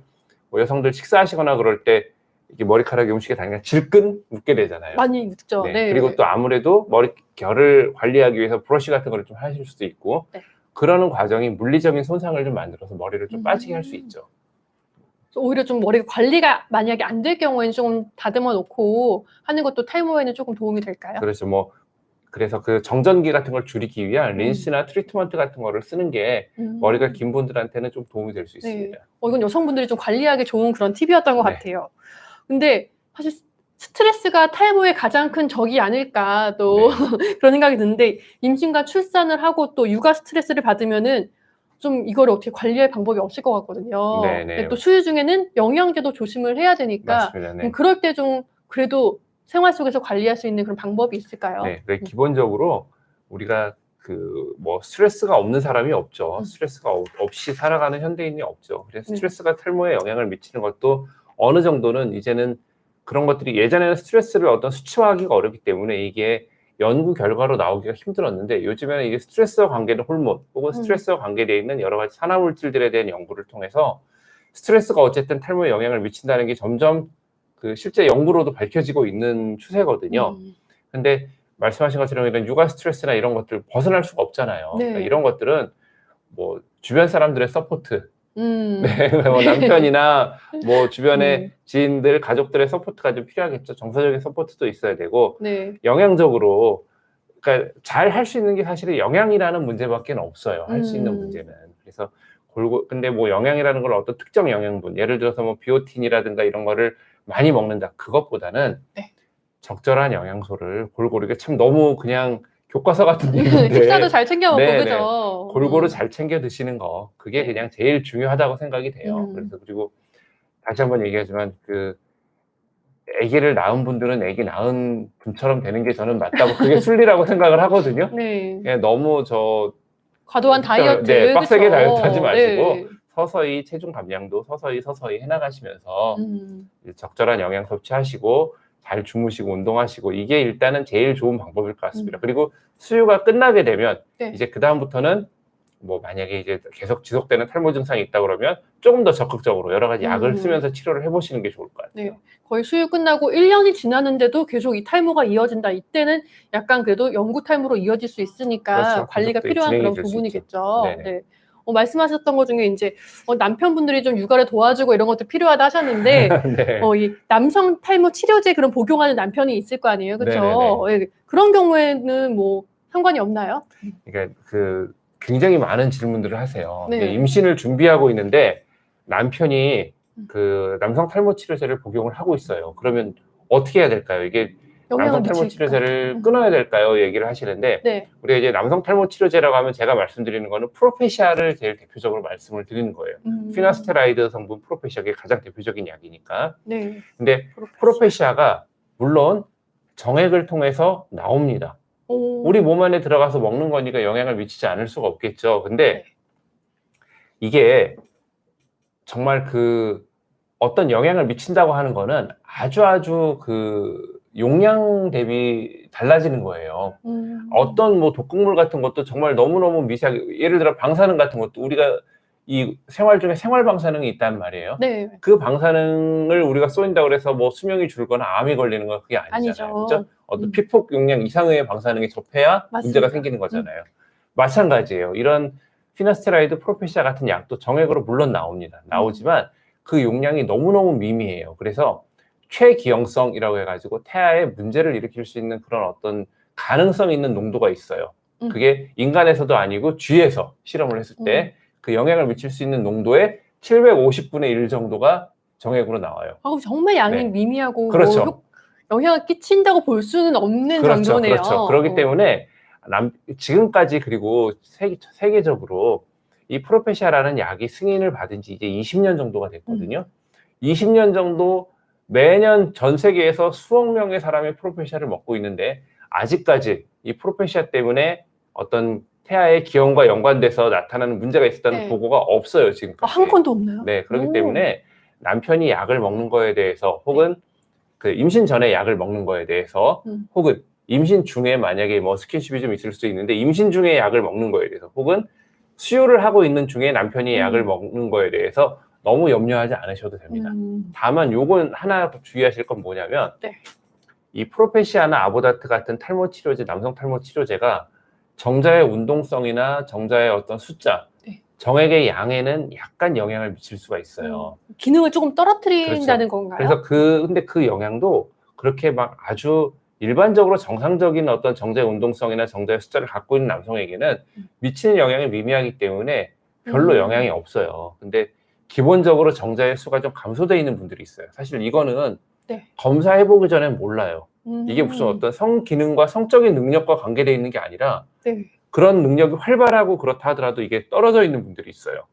뭐 여성들 식사하시거나 그럴 때 이게 머리카락이 음식에 닿으니까 질끈 묶게 되잖아요. 많이 묻죠. 네. 네. 그리고 또 아무래도 머리 결을 관리하기 위해서 브러쉬 같은 거를 좀 하실 수도 있고 네. 그러는 과정이 물리적인 손상을 좀 만들어서 머리를 좀 빠지게 할 수 있죠. 오히려 좀 머리가 관리가 만약에 안 될 경우에는 좀 다듬어 놓고 하는 것도 탈모에는 조금 도움이 될까요? 그렇죠. 그래서 그 정전기 같은 걸 줄이기 위한 린스나 트리트먼트 같은 거를 쓰는 게 머리가 긴 분들한테는 좀 도움이 될 수 있습니다. 네. 이건 여성분들이 좀 관리하기 좋은 그런 팁이었던 것 네. 같아요. 근데 사실 스트레스가 탈모의 가장 큰 적이 아닐까 또 그런 생각이 드는데 임신과 출산을 하고 또 육아 스트레스를 받으면은 좀 이거를 어떻게 관리할 방법이 없을 것 같거든요. 네네. 또 수유 중에는 영양제도 조심을 해야 되니까 맞습니다. 네. 그럴 때 좀 그래도 생활 속에서 관리할 수 있는 그런 방법이 있을까요? 네. 기본적으로 우리가 스트레스가 없는 사람이 없죠. 스트레스가 없이 살아가는 현대인이 없죠. 그래서 스트레스가 탈모에 영향을 미치는 것도 어느 정도는 이제는 그런 것들이 예전에는 스트레스를 어떤 수치화하기가 어렵기 때문에 이게 연구 결과로 나오기가 힘들었는데 요즘에는 이게 스트레스와 관계된 호르몬 혹은 스트레스와 관계되어 있는 여러 가지 산화물질들에 대한 연구를 통해서 스트레스가 어쨌든 탈모에 영향을 미친다는 게 점점 그 실제 연구로도 밝혀지고 있는 추세거든요. 근데 말씀하신 것처럼 이런 육아 스트레스나 이런 것들 벗어날 수가 없잖아요. 네. 그러니까 이런 것들은 뭐 주변 사람들의 서포트, 네, 뭐 남편이나 뭐 주변의 지인들, 가족들의 서포트가 좀 필요하겠죠. 정서적인 서포트도 있어야 되고 네. 영양적으로 그러니까 잘 할 수 있는 게 사실은 영양이라는 문제밖에 없어요. 할 수 있는 문제는. 그래서 근데 뭐 영양이라는 걸 어떤 특정 영양분, 예를 들어서 뭐 비오틴이라든가 이런 거를 많이 먹는다. 그것보다는 적절한 영양소를 골고루 이게 참 너무 그냥 교과서 같은 얘기인데 식사도 잘 챙겨 먹고 그죠? 골고루 잘 챙겨 드시는 거 그게 그냥 제일 중요하다고 생각이 돼요. 그래서 그리고 다시 한번 얘기하지만 아기를 낳은 분들은 아기 낳은 분처럼 되는 게 저는 맞다고 그게 순리라고 생각을 하거든요. 네. 그냥 너무 과도한 다이어트. 네, 빡세게 그쵸? 다이어트 하지 마시고 네. 서서히 체중 감량도 서서히 해나가시면서 음. 적절한 영양 섭취하시고 잘 주무시고 운동하시고 이게 일단은 제일 좋은 방법일 것 같습니다. 그리고 수유가 끝나게 되면 네. 이제 그 다음부터는 뭐 만약에 이제 계속 지속되는 탈모 증상이 있다 그러면 조금 더 적극적으로 여러 가지 약을 쓰면서 치료를 해보시는 게 좋을 것 같아요. 네. 거의 수유 끝나고 1년이 지났는데도 계속 이 탈모가 이어진다. 이때는 약간 그래도 영구 탈모로 이어질 수 있으니까 그렇죠. 관리가 계속 필요한 진행이 그런 될수 부분이겠죠. 네네. 네. 말씀하셨던 것 중에 이제 남편분들이 좀 육아를 도와주고 이런 것도 필요하다 하셨는데 네. 이 남성 탈모 치료제 그런 복용하는 남편이 있을 거 아니에요, 그렇죠? 예, 그런 경우에는 뭐 상관이 없나요? 그러니까 굉장히 많은 질문들을 하세요. 네. 이제 임신을 준비하고 있는데 남편이 남성 탈모 치료제를 복용을 하고 있어요. 그러면 어떻게 해야 될까요? 이게 남성 탈모 치료제를 끊어야 될까요? 얘기를 하시는데 네. 우리가 이제 남성 탈모 치료제라고 하면 제가 말씀드리는 거는 프로페시아를 제일 대표적으로 말씀을 드리는 거예요. 피나스테라이드 성분 프로페시아가 가장 대표적인 약이니까. 네. 근데 프로페시아가 물론 정액을 통해서 나옵니다. 우리 몸 안에 들어가서 먹는 거니까 영향을 미치지 않을 수가 없겠죠. 근데 이게 정말 어떤 영향을 미친다고 하는 거는 아주 용량 대비 달라지는 거예요. 어떤 뭐 독극물 같은 것도 정말 너무너무 미세하게, 예를 들어 방사능 같은 것도 우리가 이 생활 중에 생활 방사능이 있단 말이에요. 네. 그 방사능을 우리가 쏘인다고 그래서 뭐 수명이 줄거나 암이 걸리는 건 그게 아니잖아요. 그렇죠? 어떤 피폭 용량 이상의 방사능에 접해야 맞습니다. 문제가 생기는 거잖아요. 마찬가지예요. 이런 피나스테라이드 프로페시아 같은 약도 정액으로 물론 나오지만 그 용량이 너무너무 미미해요. 그래서 최기형성이라고 해가지고 태아에 문제를 일으킬 수 있는 그런 어떤 가능성 있는 농도가 있어요. 그게 인간에서도 아니고 쥐에서 실험을 했을 때 그 영향을 미칠 수 있는 농도의 750분의 1 정도가 정액으로 나와요. 정말 양이 네. 미미하고 그렇죠. 뭐 영향을 끼친다고 볼 수는 없는 정도네요. 그렇죠. 그렇기 때문에 지금까지 그리고 세계적으로 이 프로페시아라는 약이 승인을 받은 지 이제 20년 정도가 됐거든요. 20년 정도 매년 전 세계에서 수억 명의 사람이 프로페시아를 먹고 있는데 아직까지 이 프로페시아 때문에 어떤 태아의 기형과 연관돼서 나타나는 문제가 있었다는 보고가 없어요, 지금까지. 한 건도 없나요? 네, 그렇기 때문에 남편이 약을 먹는 거에 대해서 혹은 임신 전에 약을 먹는 거에 대해서 혹은 임신 중에 만약에 뭐 스킨십이 좀 있을 수 있는데 임신 중에 약을 먹는 거에 대해서 혹은 수유를 하고 있는 중에 남편이 약을 먹는 거에 대해서 너무 염려하지 않으셔도 됩니다. 다만 요건 하나 주의하실 건 뭐냐면 이 프로페시아나 아보다트 같은 탈모 치료제, 남성 탈모 치료제가 정자의 운동성이나 정자의 어떤 숫자, 정액의 양에는 약간 영향을 미칠 수가 있어요. 기능을 조금 떨어뜨린다는 건가요? 그래서 근데 그 영향도 그렇게 막 아주 일반적으로 정상적인 어떤 정자의 운동성이나 정자의 숫자를 갖고 있는 남성에게는 미치는 영향이 미미하기 때문에 별로 영향이 없어요. 근데 기본적으로 정자의 수가 좀 감소되어 있는 분들이 있어요. 사실 이거는 검사해보기 전엔 몰라요. 이게 무슨 어떤 성 기능과 성적인 능력과 관계되어 있는 게 아니라 그런 능력이 활발하고 그렇다 하더라도 이게 떨어져 있는 분들이 있어요.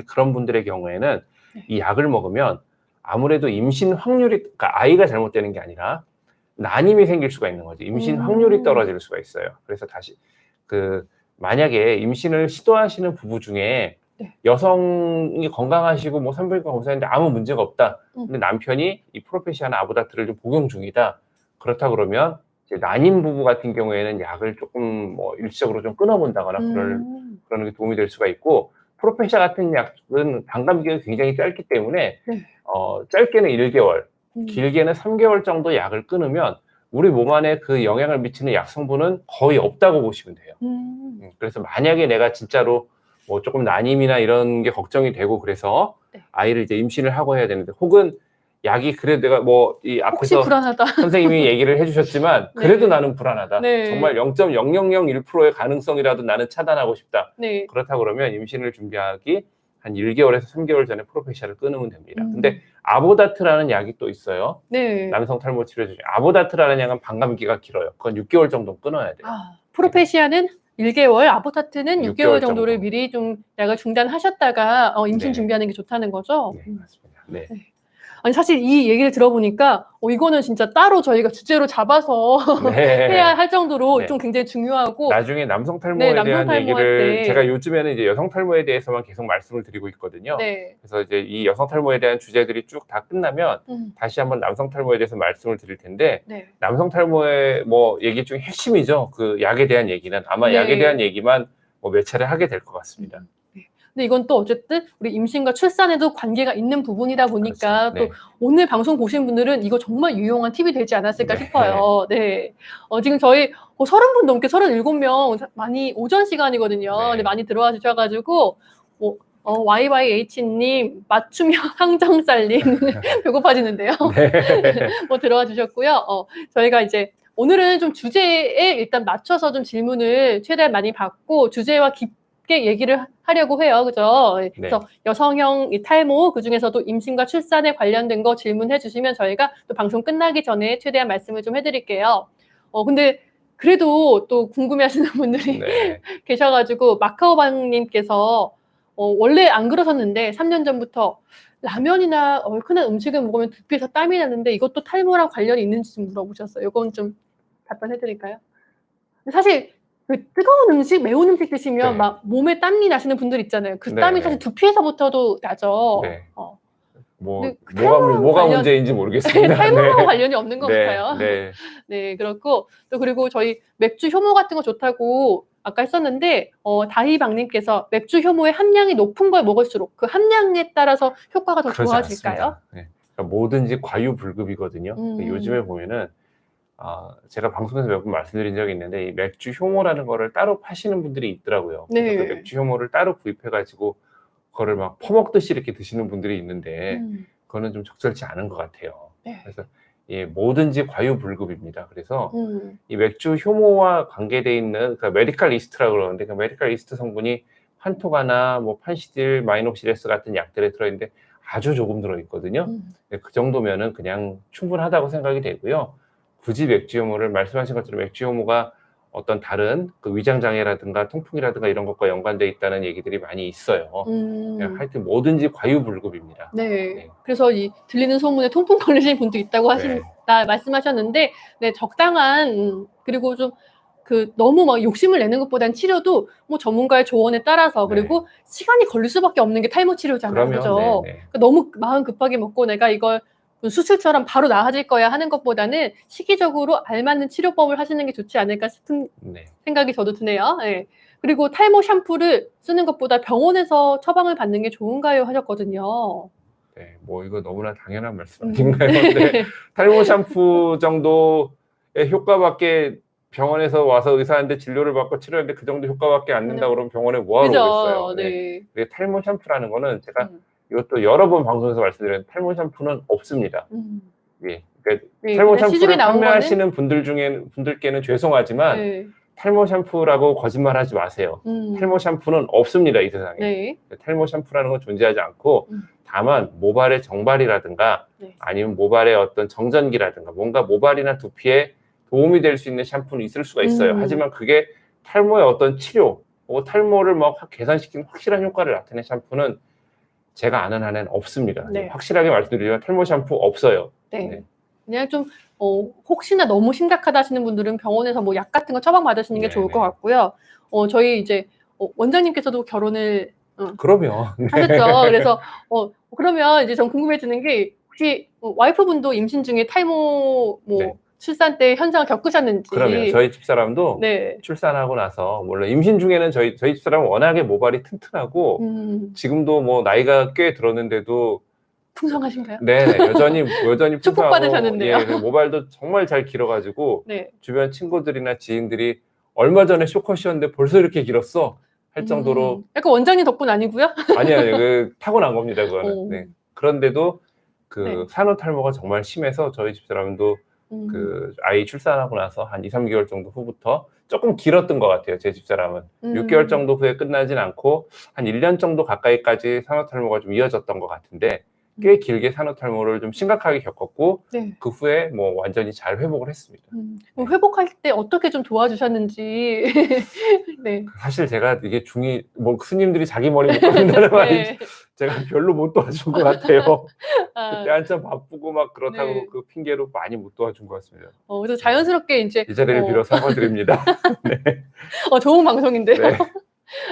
그런 분들의 경우에는 이 약을 먹으면 아무래도 임신 확률이, 그러니까 아이가 잘못되는 게 아니라 난임이 생길 수가 있는 거죠. 임신 확률이 떨어질 수가 있어요. 그래서 다시 만약에 임신을 시도하시는 부부 중에 여성이 건강하시고 뭐 산부인과 검사했는데 아무 문제가 없다. 근데 남편이 이 프로페시아나 아보다트를 좀 복용 중이다. 그렇다 그러면 이제 난임 부부 같은 경우에는 약을 조금 뭐 일시적으로 좀 끊어본다거나 그러는 게 도움이 될 수가 있고, 프로페시아 같은 약은 반감 기간이 굉장히 짧기 때문에 짧게는 1개월, 길게는 3개월 정도 약을 끊으면 우리 몸 안에 그 영향을 미치는 약 성분은 거의 없다고 보시면 돼요. 그래서 만약에 내가 진짜로 뭐 조금 난임이나 이런 게 걱정이 되고 그래서 아이를 이제 임신을 하고 해야 되는데, 혹은 약이 그래도 내가 뭐 이 앞에서 불안하다. 선생님이 얘기를 해주셨지만 그래도 나는 불안하다. 정말 0.0001%의 가능성이라도 나는 차단하고 싶다. 그렇다 그러면 임신을 준비하기 한 1개월에서 3개월 전에 프로페시아를 끊으면 됩니다. 근데 아보다트라는 약이 또 있어요. 남성 탈모 치료 중에 아보다트라는 약은 반감기가 길어요. 그건 6개월 정도 끊어야 돼요. 프로페시아는 1개월, 아보타트는 6개월 정도를 정도. 미리 좀 약을 중단하셨다가 임신 네. 준비하는 게 좋다는 거죠? 네, 맞습니다. 네. 아니 사실 이 얘기를 들어보니까 이거는 진짜 따로 저희가 주제로 잡아서 네. 해야 할 정도로 네. 좀 굉장히 중요하고 나중에 남성 탈모에 네, 남성 대한 탈모할 얘기를 때. 제가 요즘에는 이제 여성 탈모에 대해서만 계속 말씀을 드리고 있거든요. 네. 그래서 이제 이 여성 탈모에 대한 주제들이 쭉 다 끝나면 다시 한번 남성 탈모에 대해서 말씀을 드릴 텐데 네. 남성 탈모의 뭐 얘기 중에 핵심이죠. 그 약에 대한 얘기는 아마 네. 약에 대한 얘기만 뭐 몇 차례 하게 될 것 같습니다. 근데 이건 또 어쨌든 우리 임신과 출산에도 관계가 있는 부분이다 보니까 그렇죠. 또 오늘 방송 보신 분들은 이거 정말 유용한 팁이 되지 않았을까 네. 싶어요. 네. 지금 저희 30분 넘게 37명 많이 오전 시간이거든요. 네. 근데 많이 들어와 주셔가지고 YYH님, 맞춤형 항정살님 배고파지는데요. 네. 뭐 들어와 주셨고요. 저희가 이제 오늘은 좀 주제에 일단 맞춰서 좀 질문을 최대한 많이 받고 주제와 깊게 얘기를 하려고 해요. 그죠? 그래서 여성형 이 탈모, 그 중에서도 임신과 출산에 관련된 거 질문해 주시면 저희가 또 방송 끝나기 전에 최대한 말씀을 좀 해드릴게요. 근데 그래도 또 궁금해 하시는 분들이 네. 계셔가지고 마카오방님께서 원래 안 그러셨는데 3년 전부터 라면이나 얼큰한 음식을 먹으면 두피에서 땀이 나는데 이것도 탈모랑 관련이 있는지 좀 물어보셨어요. 이건 좀 답변해드릴까요? 사실 그 뜨거운 음식, 매운 음식 드시면 네. 막 몸에 땀이 나시는 분들 있잖아요. 그 땀이 네. 사실 두피에서부터도 나죠. 네. 뭐 근데 그 뭐가 관련- 문제인지 모르겠습니다. 탈모랑 네. 관련이 없는 것 같아요. 네. 네, 그렇고 또 그리고 저희 맥주 효모 같은 거 좋다고 아까 했었는데 다희방님께서 맥주 효모의 함량이 높은 걸 먹을수록 그 함량에 따라서 효과가 더 그렇지 좋아질까요? 않습니다. 네. 그러니까 뭐든지 과유불급이거든요. 요즘에 보면은 제가 방송에서 몇 번 말씀드린 적이 있는데 이 맥주 효모라는 거를 따로 파시는 분들이 있더라고요. 그래서 네. 그 맥주 효모를 따로 구입해가지고 그거를 막 퍼먹듯이 이렇게 드시는 분들이 있는데 그거는 좀 적절치 않은 것 같아요. 네. 그래서 뭐든지 과유불급입니다. 그래서 음. 이 맥주 효모와 관계돼 있는 그 메디칼 이스트라고 그러는데 그 메디칼 이스트 성분이 판토가나 뭐 판시딜, 마이녹시레스 같은 약들에 들어있는데 아주 조금 들어있거든요. 그 정도면은 그냥 충분하다고 생각이 되고요. 굳이 맥주 효모를 말씀하신 것처럼 맥주 효모가 어떤 다른 그 위장 장애라든가 통풍이라든가 이런 것과 연관돼 있다는 얘기들이 많이 있어요. 하여튼 뭐든지 과유불급입니다. 네. 네. 그래서 이 들리는 소문에 통풍 걸리시는 분도 있다고 네. 말씀하셨는데, 네, 적당한 그리고 좀 너무 막 욕심을 내는 것보단 치료도 뭐 전문가의 조언에 따라서 그리고 시간이 걸릴 수밖에 없는 게 탈모 치료잖아요. 그러면 그죠? 네. 그러니까 너무 마음 급하게 먹고 내가 이걸 수술처럼 바로 나아질 거야 하는 것보다는 시기적으로 알맞는 치료법을 하시는 게 좋지 않을까 싶은 생각이 저도 드네요. 네. 그리고 탈모 샴푸를 쓰는 것보다 병원에서 처방을 받는 게 좋은가요? 하셨거든요. 네, 뭐 이거 너무나 당연한 말씀 아닌가요? 네. 탈모 샴푸 정도의 효과밖에 병원에서 와서 의사한테 진료를 받고 치료하는데 그 정도 효과밖에 안 된다 그러면 병원에 뭐하러 오겠어요? 네. 네. 탈모 샴푸라는 거는 제가 이것도 여러 번 방송에서 말씀드렸는데 탈모 샴푸는 없습니다. 예. 그러니까 탈모 샴푸를 판매하시는 분들께는 죄송하지만 탈모 샴푸라고 거짓말하지 마세요. 탈모 샴푸는 없습니다, 이 세상에. 네. 탈모 샴푸라는 건 존재하지 않고 다만 모발의 정발이라든가 아니면 모발의 어떤 정전기라든가 뭔가 모발이나 두피에 도움이 될 수 있는 샴푸는 있을 수가 있어요. 하지만 그게 탈모의 어떤 치료, 탈모를 막 개선시키는 확실한 효과를 나타낸 샴푸는 제가 아는 한에는 없습니다. 네. 확실하게 말씀드리면 탈모 샴푸 없어요. 네. 그냥 좀 혹시나 너무 심각하다 하시는 분들은 병원에서 뭐 약 같은 거 처방 받으시는 게 좋을 것 같고요. 저희 이제 원장님께서도 결혼을 그러면 하셨죠. 그래서 그러면 이제 전 궁금해지는 게 혹시 와이프분도 임신 중에 탈모 출산 때 현상을 겪으셨는지. 그러면 저희 집사람도 출산하고 나서 물론 임신 중에는 저희 집사람은 워낙에 모발이 튼튼하고 지금도 뭐 나이가 꽤 들었는데도 풍성하신가요? 네, 여전히 축복받으셨는데요. 모발도 정말 잘 길어가지고 주변 친구들이나 지인들이 얼마 전에 쇼컷이었는데 벌써 이렇게 길었어 할 정도로. 약간 원장님 덕분 아니고요? 아니요, 타고난 겁니다, 그거는. 그런데도 산후탈모가 정말 심해서 저희 집사람도 아이 출산하고 나서 한 2-3개월 정도 후부터 조금 길었던 것 같아요. 제 집사람은 6개월 정도 후에 끝나진 않고 한 1년 정도 가까이까지 산후탈모가 좀 이어졌던 것 같은데 꽤 길게 산후탈모를 좀 심각하게 겪었고 네. 그 후에 뭐 완전히 잘 회복을 했습니다. 그럼 회복할 때 어떻게 좀 도와주셨는지. 네. 사실 제가 이게 뭐 스님들이 자기 머리 묶어준다는 말이 네. 제가 별로 못 도와준 것 같아요. 아, 그때 한참 바쁘고 막 그렇다고 네. 그 핑계로 많이 못 도와준 것 같습니다. 그래서 자연스럽게 이제 이 자리를 빌어 사과드립니다. 네. 좋은 방송인데요. 네.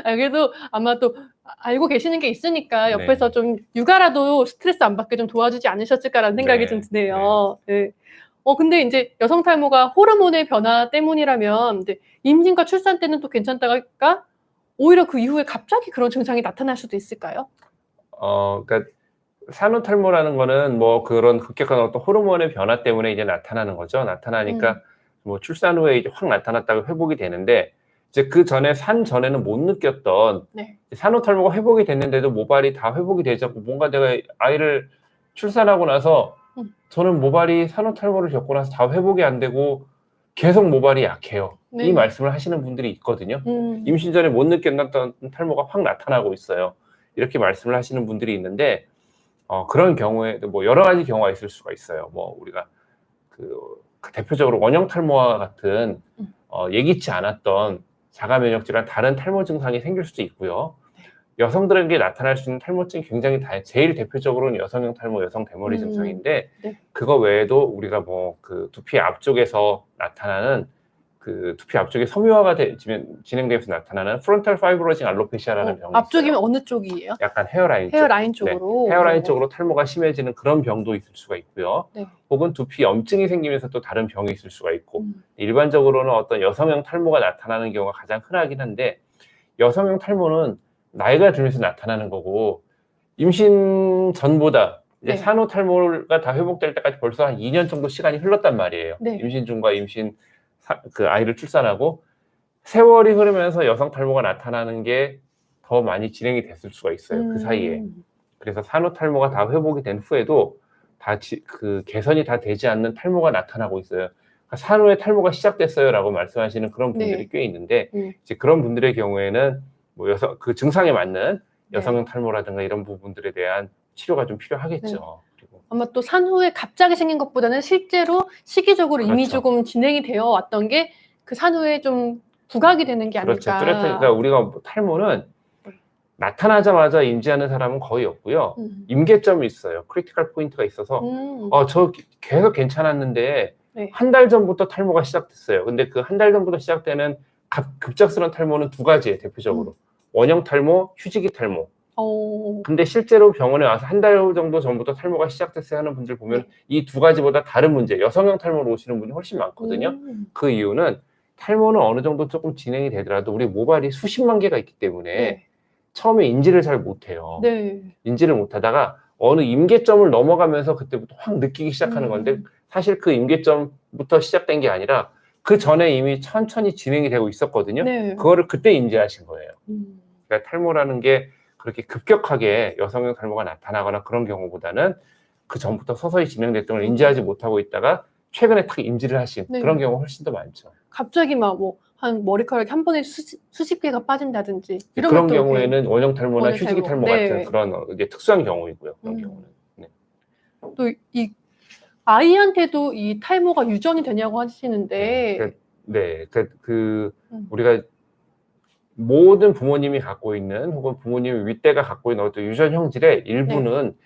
그래도 아마 또 알고 계시는 게 있으니까 옆에서 네. 좀 육아라도 스트레스 안 받게 좀 도와주지 않으셨을까라는 생각이 네. 좀 드네요. 네. 근데 이제 여성 탈모가 호르몬의 변화 때문이라면 이제 임신과 출산 때는 또 괜찮다가 오히려 그 이후에 갑자기 그런 증상이 나타날 수도 있을까요? 그러니까 산후탈모라는 거는 뭐 그런 급격한 어떤 호르몬의 변화 때문에 이제 나타나는 거죠. 나타나니까 뭐 출산 후에 이제 확 나타났다가 회복이 되는데 이제 그 전에 전에는 못 느꼈던 네. 산후탈모가 회복이 됐는데도 모발이 다 회복이 되지 않고 뭔가 내가 아이를 출산하고 나서 저는 모발이 산후탈모를 겪고 나서 다 회복이 안 되고 계속 모발이 약해요. 네. 이 말씀을 하시는 분들이 있거든요. 임신 전에 못 느꼈던 탈모가 확 나타나고 있어요. 이렇게 말씀을 하시는 분들이 있는데 그런 경우에도 뭐 여러 가지 경우가 있을 수가 있어요. 뭐 우리가 그 대표적으로 원형 탈모와 같은 예기치 않았던 자가 면역 질환 다른 탈모 증상이 생길 수도 있고요. 여성들에게 나타날 수 있는 탈모증이 굉장히 제일 대표적으로는 여성형 탈모, 여성 대머리 증상인데 네. 그거 외에도 우리가 뭐 그 두피 앞쪽에서 나타나는 그 두피 앞쪽에 섬유화가 진행되면서 나타나는 프론탈 파이브로징 알로페시아라는 병이 앞쪽이면 있어요. 어느 쪽이에요? 약간 헤어라인 쪽. 헤어라인 쪽으로. 네. 헤어라인 쪽으로 탈모가 심해지는 그런 병도 있을 수가 있고요. 네. 혹은 두피 염증이 생기면서 또 다른 병이 있을 수가 있고 일반적으로는 어떤 여성형 탈모가 나타나는 경우가 가장 흔하긴 한데 여성형 탈모는 나이가 들면서 나타나는 거고 임신 전보다 이제 네. 산후탈모가 다 회복될 때까지 벌써 한 2년 정도 시간이 흘렀단 말이에요. 네. 임신 중과 그 아이를 출산하고 세월이 흐르면서 여성 탈모가 나타나는 게 더 많이 진행이 됐을 수가 있어요. 그 사이에. 그래서 산후탈모가 다 회복이 된 후에도 그 개선이 다 되지 않는 탈모가 나타나고 있어요. 그러니까 산후에 탈모가 시작됐어요라고 말씀하시는 그런 분들이 네. 꽤 있는데 이제 그런 분들의 경우에는 뭐 그 증상에 맞는 여성형 탈모라든가 이런 부분들에 대한 치료가 좀 필요하겠죠. 그리고 아마 또 산후에 갑자기 생긴 것보다는 실제로 시기적으로 그렇죠. 이미 조금 진행이 되어 왔던 게 그 산후에 좀 부각이 되는 게 그렇죠. 아닐까. 그러니까 우리가 탈모는 나타나자마자 인지하는 사람은 거의 없고요. 임계점이 있어요. 크리티컬 포인트가 있어서 저 계속 괜찮았는데 네. 한 달 전부터 탈모가 시작됐어요. 근데 그 한 달 전부터 시작되는 급작스러운 탈모는 두 가지예요. 대표적으로. 원형 탈모, 휴지기 탈모. 근데 실제로 병원에 와서 한 달 정도 전부터 탈모가 시작됐어요 하는 분들 보면 이 두 가지보다 다른 문제, 여성형 탈모로 오시는 분이 훨씬 많거든요. 그 이유는 탈모는 어느 정도 조금 진행이 되더라도 우리 모발이 수십만 개가 있기 때문에 처음에 인지를 잘 못해요. 네. 인지를 못하다가 어느 임계점을 넘어가면서 그때부터 확 느끼기 시작하는 건데 사실 그 임계점부터 시작된 게 아니라 그 전에 이미 천천히 진행이 되고 있었거든요. 네. 그거를 그때 인지하신 거예요. 그러니까 탈모라는 게 그렇게 급격하게 여성형 탈모가 나타나거나 그런 경우보다는 그 전부터 서서히 진행됐던 걸 인지하지 못하고 있다가 최근에 딱 인지를 하신 그런 경우가 훨씬 더 많죠. 갑자기 막 뭐 한 머리카락이 한 번에 수십 개가 빠진다든지 이런 그런 것도 경우에는 원형 탈모나 휴지기 탈모 네. 같은 그런 이제 특수한 경우이고요. 그런 경우는. 네. 또 이 아이한테도 이 탈모가 유전이 되냐고 하시는데 우리가 모든 부모님이 갖고 있는 혹은 부모님의 윗대가 갖고 있는 어떤 유전 형질의 일부는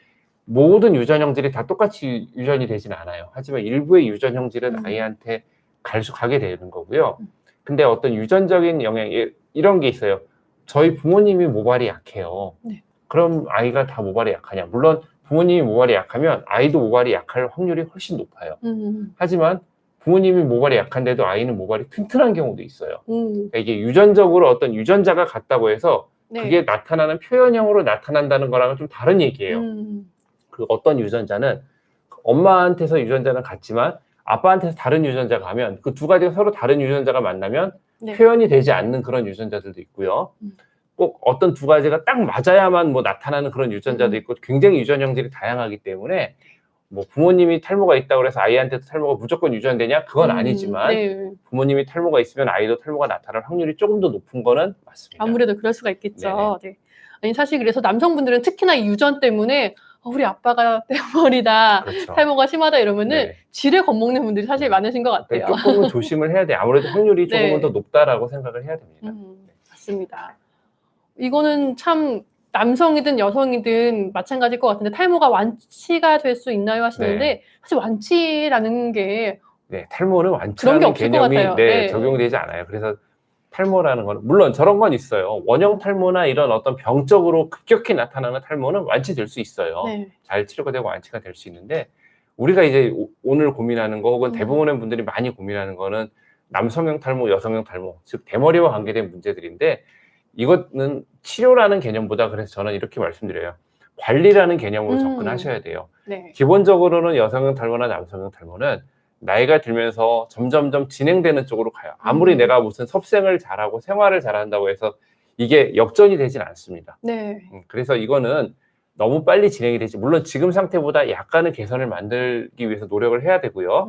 모든 유전 형질이 다 똑같이 유전이 되지는 않아요. 하지만 일부의 유전 형질은 아이한테 가게 되는 거고요. 근데 어떤 유전적인 영향 이런 게 있어요. 저희 부모님이 모발이 약해요. 그럼 아이가 다 모발이 약하냐? 물론 부모님이 모발이 약하면 아이도 모발이 약할 확률이 훨씬 높아요. 하지만 부모님이 모발이 약한데도 아이는 모발이 튼튼한 경우도 있어요. 그러니까 이게 유전적으로 어떤 유전자가 같다고 해서 그게 나타나는 표현형으로 나타난다는 거랑은 좀 다른 얘기예요. 그 어떤 유전자는 엄마한테서 유전자는 같지만 아빠한테서 다른 유전자가 가면 그 두 가지가 서로 다른 유전자가 만나면 표현이 되지 않는 그런 유전자들도 있고요. 꼭 어떤 두 가지가 딱 맞아야만 뭐 나타나는 그런 유전자도 있고 굉장히 유전 형질이 다양하기 때문에 뭐 부모님이 탈모가 있다고 해서 아이한테도 탈모가 무조건 유전되냐? 그건 아니지만 부모님이 탈모가 있으면 아이도 탈모가 나타날 확률이 조금 더 높은 거는 맞습니다. 아무래도 그럴 수가 있겠죠. 네. 아니 사실 그래서 남성분들은 특히나 이 유전 때문에 우리 아빠가 떼머리다, 그렇죠. 탈모가 심하다 이러면은 네. 지레 겁먹는 분들이 사실 많으신 것 같아요. 그러니까 조금은 조심을 해야 돼. 아무래도 확률이 네. 조금은 더 높다라고 생각을 해야 됩니다. 맞습니다. 이거는 참 남성이든 여성이든 마찬가지일 것 같은데 탈모가 완치가 될 수 있나요 하시는데 사실 완치라는 게 네, 탈모는 그런 게 완치라는 없을 것 개념이 같아요. 네, 네. 적용되지 않아요. 그래서 탈모라는 건 물론 저런 건 있어요. 원형 탈모나 이런 어떤 병적으로 급격히 나타나는 탈모는 완치될 수 있어요. 네. 잘 치료가 되고 완치가 될 수 있는데 우리가 이제 오늘 고민하는 거 혹은 대부분의 분들이 많이 고민하는 거는 남성형 탈모, 여성형 탈모, 즉 대머리와 관계된 문제들인데 이거는 치료라는 개념보다 그래서 저는 이렇게 말씀드려요. 관리라는 개념으로 접근하셔야 돼요. 네. 기본적으로는 여성형 탈모나 남성형 탈모는 나이가 들면서 점점점 진행되는 쪽으로 가요. 아무리 내가 무슨 섭생을 잘하고 생활을 잘한다고 해서 이게 역전이 되진 않습니다. 네. 그래서 이거는 너무 빨리 진행이 되지. 물론 지금 상태보다 약간의 개선을 만들기 위해서 노력을 해야 되고요.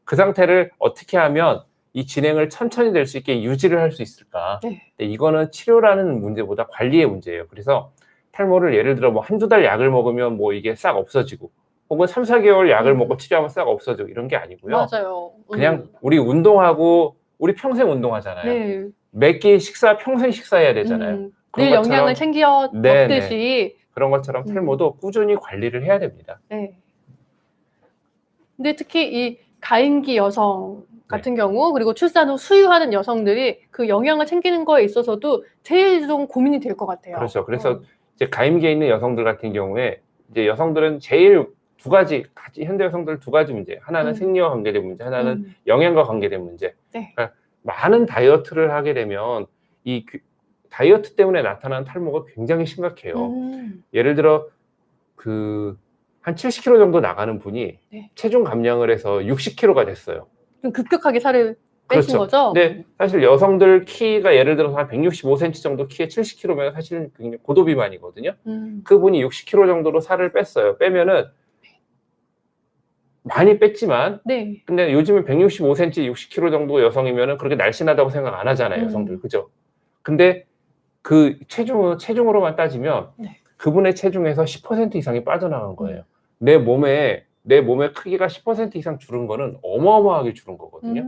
그 상태를 어떻게 하면 이 진행을 천천히 될 수 있게 유지를 할 수 있을까? 네. 근데 이거는 치료라는 문제보다 관리의 문제예요. 그래서 탈모를 예를 들어 뭐 한두 달 약을 먹으면 뭐 이게 싹 없어지고 혹은 3, 4개월 약을 먹고 치료하면 싹 없어지고 이런 게 아니고요. 맞아요. 그냥 우리 운동하고 우리 평생 운동하잖아요. 네. 매 끼 식사 평생 식사해야 되잖아요. 늘 영양을 챙겨 먹듯이 그런 것처럼 탈모도 꾸준히 관리를 해야 됩니다. 네. 근데 특히 이 가임기 여성 같은 경우 그리고 출산 후 수유하는 여성들이 그 영양을 챙기는 거에 있어서도 제일 좀 고민이 될 것 같아요. 그렇죠. 그래서 이제 가임기에 있는 여성들 같은 경우에 이제 여성들은 제일 두 가지 현대 여성들 두 가지 문제. 하나는 생리와 관계된 문제, 하나는 영양과 관계된 문제. 네. 그러니까 많은 다이어트를 하게 되면 이 다이어트 때문에 나타나는 탈모가 굉장히 심각해요. 예를 들어 한 70kg 정도 나가는 분이 체중 감량을 해서 60kg가 됐어요. 좀 급격하게 살을 빼신 거죠? 근데 사실 여성들 키가 예를 들어서 한 165cm 정도 키에 70kg면 사실은 굉장히 고도비만이거든요. 그분이 60kg 정도로 살을 뺐어요. 빼면은 많이 뺐지만 근데 요즘에 165cm, 60kg 정도 여성이면은 그렇게 날씬하다고 생각 안 하잖아요, 여성들. 그죠? 근데 그 체중으로만 따지면 그분의 체중에서 10% 이상이 빠져나간 거예요. 내 몸의 크기가 10% 이상 줄은 거는 어마어마하게 줄은 거거든요.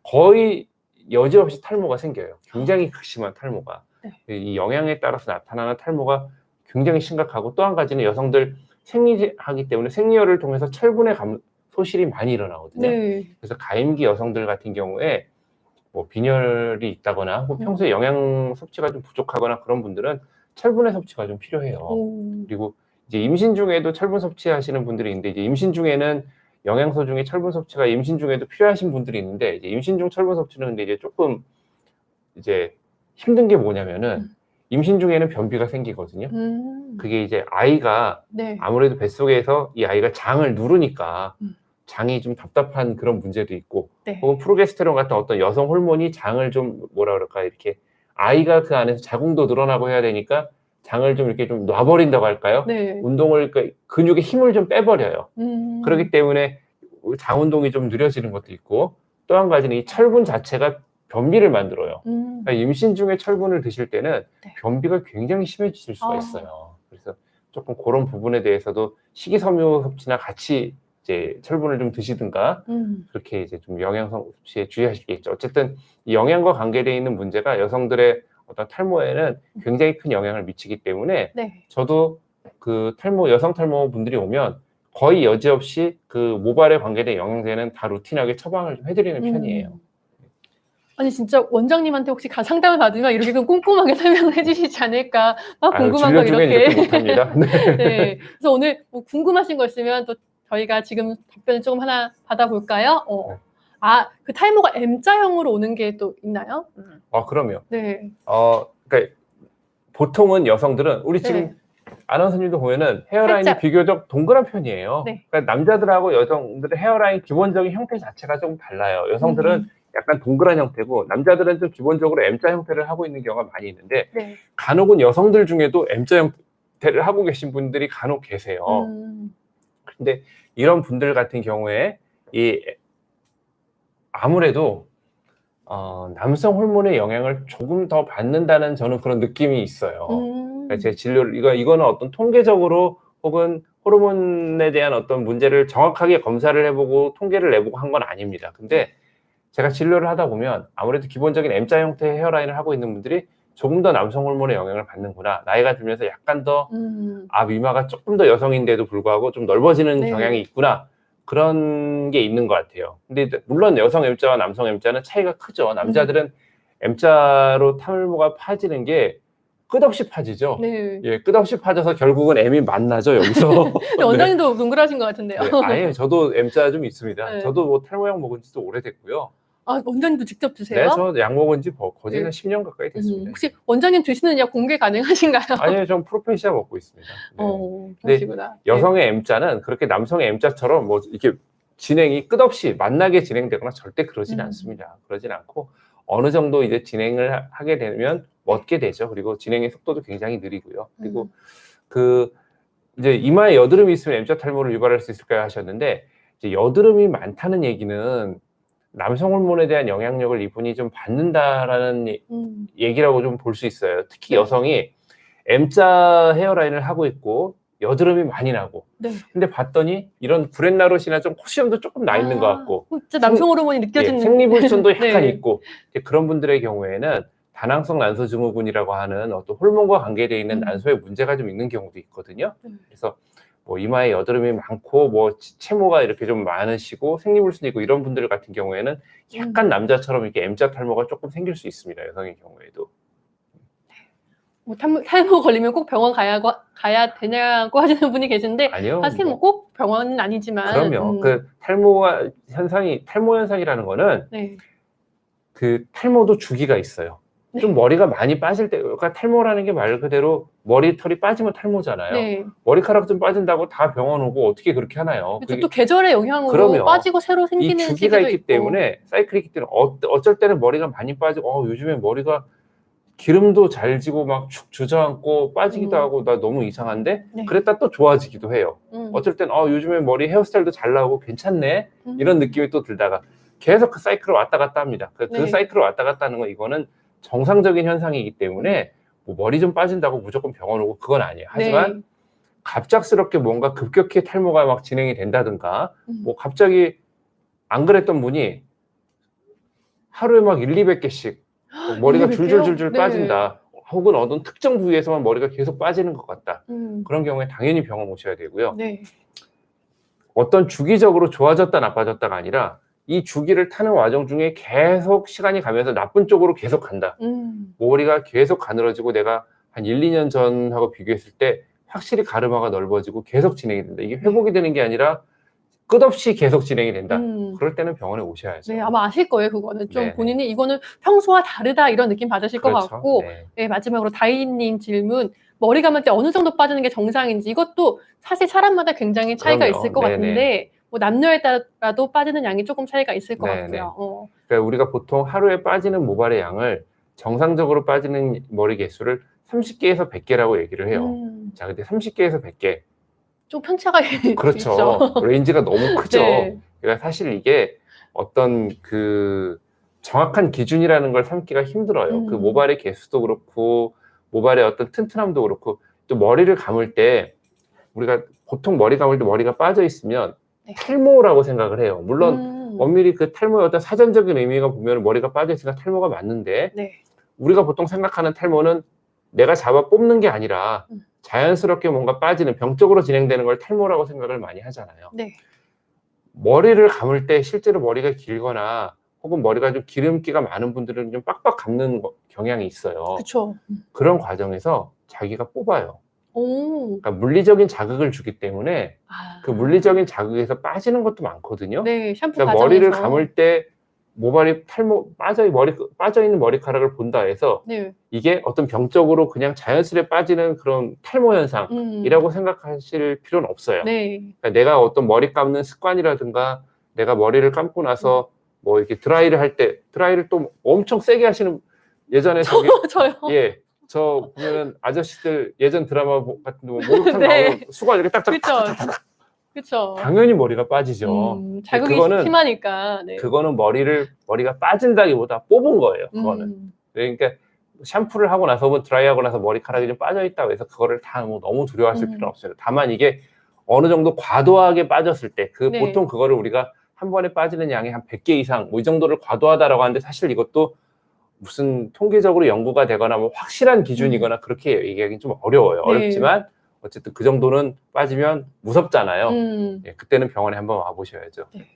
거의 여지없이 탈모가 생겨요. 굉장히 극심한 탈모가. 이 영양에 따라서 나타나는 탈모가 굉장히 심각하고 또 한 가지는 여성들 생리하기 때문에 생리혈을 통해서 철분의 소실이 많이 일어나거든요. 그래서 가임기 여성들 같은 경우에 뭐 빈혈이 있다거나 혹은 평소에 영양 섭취가 좀 부족하거나 그런 분들은 철분의 섭취가 좀 필요해요. 그리고 이제 임신 중에도 철분 섭취하시는 분들이 있는데 이제 임신 중에는 영양소 중에 철분 섭취가 임신 중에도 필요하신 분들이 있는데 이제 임신 중 철분 섭취는 근데 이제 조금 이제 힘든 게 뭐냐면은 임신 중에는 변비가 생기거든요. 그게 이제 아이가 아무래도 뱃속에서 이 아이가 장을 누르니까 장이 좀 답답한 그런 문제도 있고 혹은 프로게스테론 같은 어떤 여성 호르몬이 장을 좀 뭐라 그럴까 이렇게 아이가 그 안에서 자궁도 늘어나고 해야 되니까 장을 좀 이렇게 좀 놔버린다고 할까요? 운동을 근육의 힘을 좀 빼버려요. 그렇기 때문에 장 운동이 좀 느려지는 것도 있고 또 한 가지는 이 철분 자체가 변비를 만들어요. 그러니까 임신 중에 철분을 드실 때는 변비가 굉장히 심해질 수가 있어요. 그래서 조금 그런 부분에 대해서도 식이섬유 섭취나 같이 이제 철분을 좀 드시든가 그렇게 이제 좀 영양 섭취에 주의하시겠죠. 어쨌든 이 영양과 관계되어 있는 문제가 여성들의 어떤 탈모에는 굉장히 큰 영향을 미치기 때문에 저도 그 여성 탈모 분들이 오면 거의 여지없이 그 모발에 관계된 영양제는 다 루틴하게 처방을 좀 해드리는 편이에요. 아니 진짜 원장님한테 혹시 상담을 받으면 이렇게 좀 꼼꼼하게 설명을 해주시지 않을까 막 궁금한 거 이렇게 못합니다. 네. 그래서 오늘 뭐 궁금하신 거 있으면 또 저희가 지금 답변을 조금 하나 받아볼까요? 그 탈모가 M자형으로 오는 게 또 있나요? 그럼요. 네. 그러니까 보통은 여성들은 우리 지금 아나운서님도 보면은 헤어라인이 살짝. 비교적 동그란 편이에요. 그러니까 남자들하고 여성들의 헤어라인 기본적인 형태 자체가 좀 달라요. 여성들은 약간 동그란 형태고 남자들은 좀 기본적으로 M자 형태를 하고 있는 경우가 많이 있는데 간혹은 여성들 중에도 M자 형태를 하고 계신 분들이 간혹 계세요. 근데 이런 분들 같은 경우에 아무래도 남성 호르몬의 영향을 조금 더 받는다는 저는 그런 느낌이 있어요. 그러니까 제 진료를 이거는 어떤 통계적으로 혹은 호르몬에 대한 어떤 문제를 정확하게 검사를 해보고 통계를 내보고 한 건 아닙니다. 근데 제가 진료를 하다 보면 아무래도 기본적인 M자 형태의 헤어라인을 하고 있는 분들이 조금 더 남성 호르몬의 영향을 받는구나. 나이가 들면서 약간 더 미마가 조금 더 여성인데도 불구하고 좀 넓어지는 네. 경향이 있구나. 그런 게 있는 것 같아요. 근데 물론 여성 M자와 남성 M자는 차이가 크죠. 남자들은 M자로 탈모가 파지는 게 끝없이 파지죠. 네. 예, 끝없이 파져서 결국은 M이 만나죠, 여기서. 근데 원장님도 동그라신 것 같은데요. 네, 아니에요. 저도 M자 좀 있습니다. 네. 저도 뭐 탈모약 먹은 지도 오래됐고요. 아, 원장님도 직접 드세요? 네, 저 약 먹은 지 거의 네. 10년 가까이 됐습니다. 혹시 원장님 드시는 약 공개 가능하신가요? 아니요, 전 프로페시아 먹고 있습니다. 네. 그러시구나. 여성의 M자는 그렇게 남성의 M자처럼 뭐 이렇게 진행이 끝없이 만나게 진행되거나 절대 그러진 않습니다. 그러진 않고 어느 정도 이제 진행을 하게 되면 멎게 되죠. 그리고 진행의 속도도 굉장히 느리고요. 그리고 그 이제 이마에 여드름이 있으면 M자 탈모를 유발할 수 있을까요 하셨는데, 이제 여드름이 많다는 얘기는 남성 호르몬에 대한 영향력을 이분이 좀 받는다라는 얘기라고 좀 볼 수 있어요. 특히 네. 여성이 M자 헤어라인을 하고 있고 여드름이 많이 나고, 네. 근데 봤더니 이런 브렛나룻이나 좀 코시염도 조금 나 있는 것 같고, 진짜 남성 호르몬이 느껴지는. 예, 생리불순도 약간 네. 있고, 그런 분들의 경우에는 다낭성 난소 증후군이라고 하는 어떤 호르몬과 관계되어 있는 난소에 문제가 좀 있는 경우도 있거든요. 그래서 뭐 이마에 여드름이 많고 뭐 채모가 이렇게 좀 많으시고 생리불순이 있고 이런 분들 같은 경우에는 약간 남자처럼 이렇게 M자 탈모가 조금 생길 수 있습니다. 여성의 경우에도. 뭐 탈모 걸리면 꼭 병원 가야 되냐고 하시는 분이 계신데, 아니요. 사실 뭐 꼭 병원은 아니지만. 그럼요. 그 탈모 현상이라는 거는 네. 그 탈모도 주기가 있어요. 좀 머리가 많이 빠질 때, 그러니까 탈모라는 게 말 그대로 머리털이 빠지면 탈모잖아요. 네. 머리카락 좀 빠진다고 다 병원 오고 어떻게 그렇게 하나요? 그렇죠. 또 계절의 영향으로 그럼요. 빠지고 새로 이 생기는 주기가 있기 있고. 때문에, 사이클이 있기 때문에 어쩔 때는 머리가 많이 빠지고 요즘에 머리가 기름도 잘 지고 막 축 주저앉고 빠지기도 하고 나 너무 이상한데, 네. 그랬다 또 좋아지기도 해요. 어쩔 땐 요즘에 머리 헤어스타일도 잘 나오고 괜찮네, 이런 느낌이 또 들다가 계속 그 사이클을 왔다 갔다 합니다. 그 사이클을 왔다 갔다 하는 건 이거는 정상적인 현상이기 때문에 뭐 머리 좀 빠진다고 무조건 병원 오고 그건 아니에요. 하지만 갑작스럽게 뭔가 급격히 탈모가 막 진행이 된다든가, 뭐 갑자기 안 그랬던 분이 하루에 막 100-200개씩 머리가 200 개요? 줄줄줄줄 빠진다, 혹은 어떤 특정 부위에서만 머리가 계속 빠지는 것 같다, 그런 경우에 당연히 병원 오셔야 되고요. 네. 어떤 주기적으로 좋아졌다 나빠졌다가 아니라 이 주기를 타는 과정 중에 계속 시간이 가면서 나쁜 쪽으로 계속 간다. 머리가 계속 가늘어지고 내가 한 1-2년 전하고 비교했을 때 확실히 가르마가 넓어지고 계속 진행이 된다. 이게 회복이 되는 게 아니라 끝없이 계속 진행이 된다. 그럴 때는 병원에 오셔야죠. 네, 아마 아실 거예요. 그거는 좀 네네. 본인이 이거는 평소와 다르다 이런 느낌 받으실 것 그렇죠. 같고. 네, 마지막으로 다희님 질문, 머리 감을 때 어느 정도 빠지는 게 정상인지, 이것도 사실 사람마다 굉장히 차이가 그럼요. 있을 것 네네. 같은데, 뭐 남녀에 따라도 빠지는 양이 조금 차이가 있을 것 네네. 같고요. 그러니까 우리가 보통 하루에 빠지는 모발의 양을, 정상적으로 빠지는 머리 개수를 30개에서 100개라고 얘기를 해요. 자, 근데 30개에서 100개. 좀 편차가 그렇죠. 있죠. 레인지가 너무 크죠. 네. 그러니까 사실 이게 어떤 그 정확한 기준이라는 걸 삼기가 힘들어요. 그 모발의 개수도 그렇고 모발의 어떤 튼튼함도 그렇고, 또 머리를 감을 때 우리가 보통 머리 감을 때 머리가 빠져 있으면 탈모라고 생각을 해요. 물론 엄밀히 그 탈모의 어떤 사전적인 의미가 보면 머리가 빠져 있으니까 탈모가 맞는데, 우리가 보통 생각하는 탈모는 내가 잡아 뽑는 게 아니라 자연스럽게 뭔가 빠지는, 병적으로 진행되는 걸 탈모라고 생각을 많이 하잖아요. 머리를 감을 때 실제로 머리가 길거나 혹은 머리가 좀 기름기가 많은 분들은 좀 빡빡 감는 경향이 있어요. 그렇죠. 그런 과정에서 자기가 뽑아요. 오. 그러니까 물리적인 자극을 주기 때문에 그 물리적인 자극에서 빠지는 것도 많거든요. 네, 샴푸 그러니까 과정에서. 머리를 감을 때 모발이 빠져 있는 머리카락을 본다 해서 이게 어떤 병적으로 그냥 자연스레 빠지는 그런 탈모 현상이라고 생각하실 필요는 없어요. 그러니까 내가 어떤 머리 감는 습관이라든가, 내가 머리를 감고 나서 뭐 이렇게 드라이를 할 때, 드라이를 또 엄청 세게 하시는, 예전에 저요. 예, 저 보면은 아저씨들 예전 드라마 같은 거 목욕탕 나오면 수건 이렇게 딱딱 그렇죠. 당연히 머리가 빠지죠. 자극이 그거는 심하니까. 그거는 머리가 빠진다기보다 뽑은 거예요. 그거는. 그러니까 샴푸를 하고 나서, 드라이하고 나서 머리카락이 좀 빠져 있다고 해서 그거를 다 뭐 너무 두려워하실 필요는 없어요. 다만 이게 어느 정도 과도하게 빠졌을 때 네. 보통 그거를 우리가 한 번에 빠지는 양이 한 100개 이상 뭐 이 정도를 과도하다라고 하는데 사실 이것도 무슨 통계적으로 연구가 되거나 뭐 확실한 기준이거나 그렇게 얘기하기는 좀 어려워요. 네. 어렵지만 어쨌든 그 정도는 빠지면 무섭잖아요. 예, 그때는 병원에 한번 와보셔야죠. 네.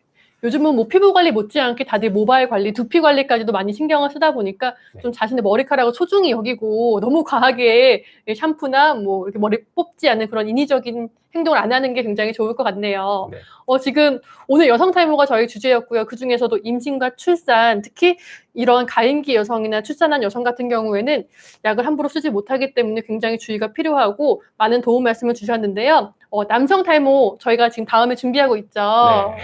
요즘은 뭐 피부 관리 못지않게 다들 모발 관리, 두피 관리까지도 많이 신경을 쓰다 보니까 네. 좀 자신의 머리카락을 소중히 여기고 너무 과하게 샴푸나 뭐 이렇게 머리 뽑지 않는 그런 인위적인 행동을 안 하는 게 굉장히 좋을 것 같네요. 네. 지금 오늘 여성 탈모가 저희 주제였고요. 그 중에서도 임신과 출산, 특히 이런 가임기 여성이나 출산한 여성 같은 경우에는 약을 함부로 쓰지 못하기 때문에 굉장히 주의가 필요하고 많은 도움 말씀을 주셨는데요. 남성 탈모 저희가 지금 다음에 준비하고 있죠.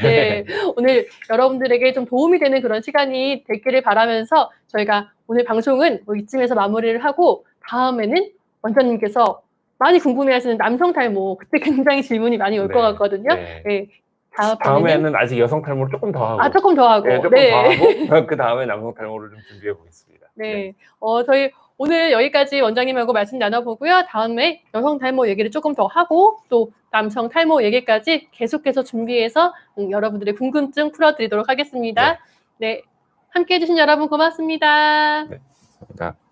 네. 오늘 여러분들에게 좀 도움이 되는 그런 시간이 됐기를 바라면서 저희가 오늘 방송은 이쯤에서 마무리를 하고 다음에는 원장님께서 많이 궁금해하시는 남성 탈모 그때 굉장히 질문이 많이 올 것 같거든요. 네. 네. 다음에는 아직 여성 탈모를 조금 더 하고 조금 더 하고. 네, 조금 더 하고 그 다음에 남성 탈모를 좀 준비해 보겠습니다. 네. 저희 오늘 여기까지 원장님하고 말씀 나눠보고요. 다음에 여성 탈모 얘기를 조금 더 하고 또 남성 탈모 얘기까지 계속해서 준비해서 여러분들의 궁금증 풀어드리도록 하겠습니다. 네. 함께해 주신 여러분 고맙습니다. 네, 감사합니다.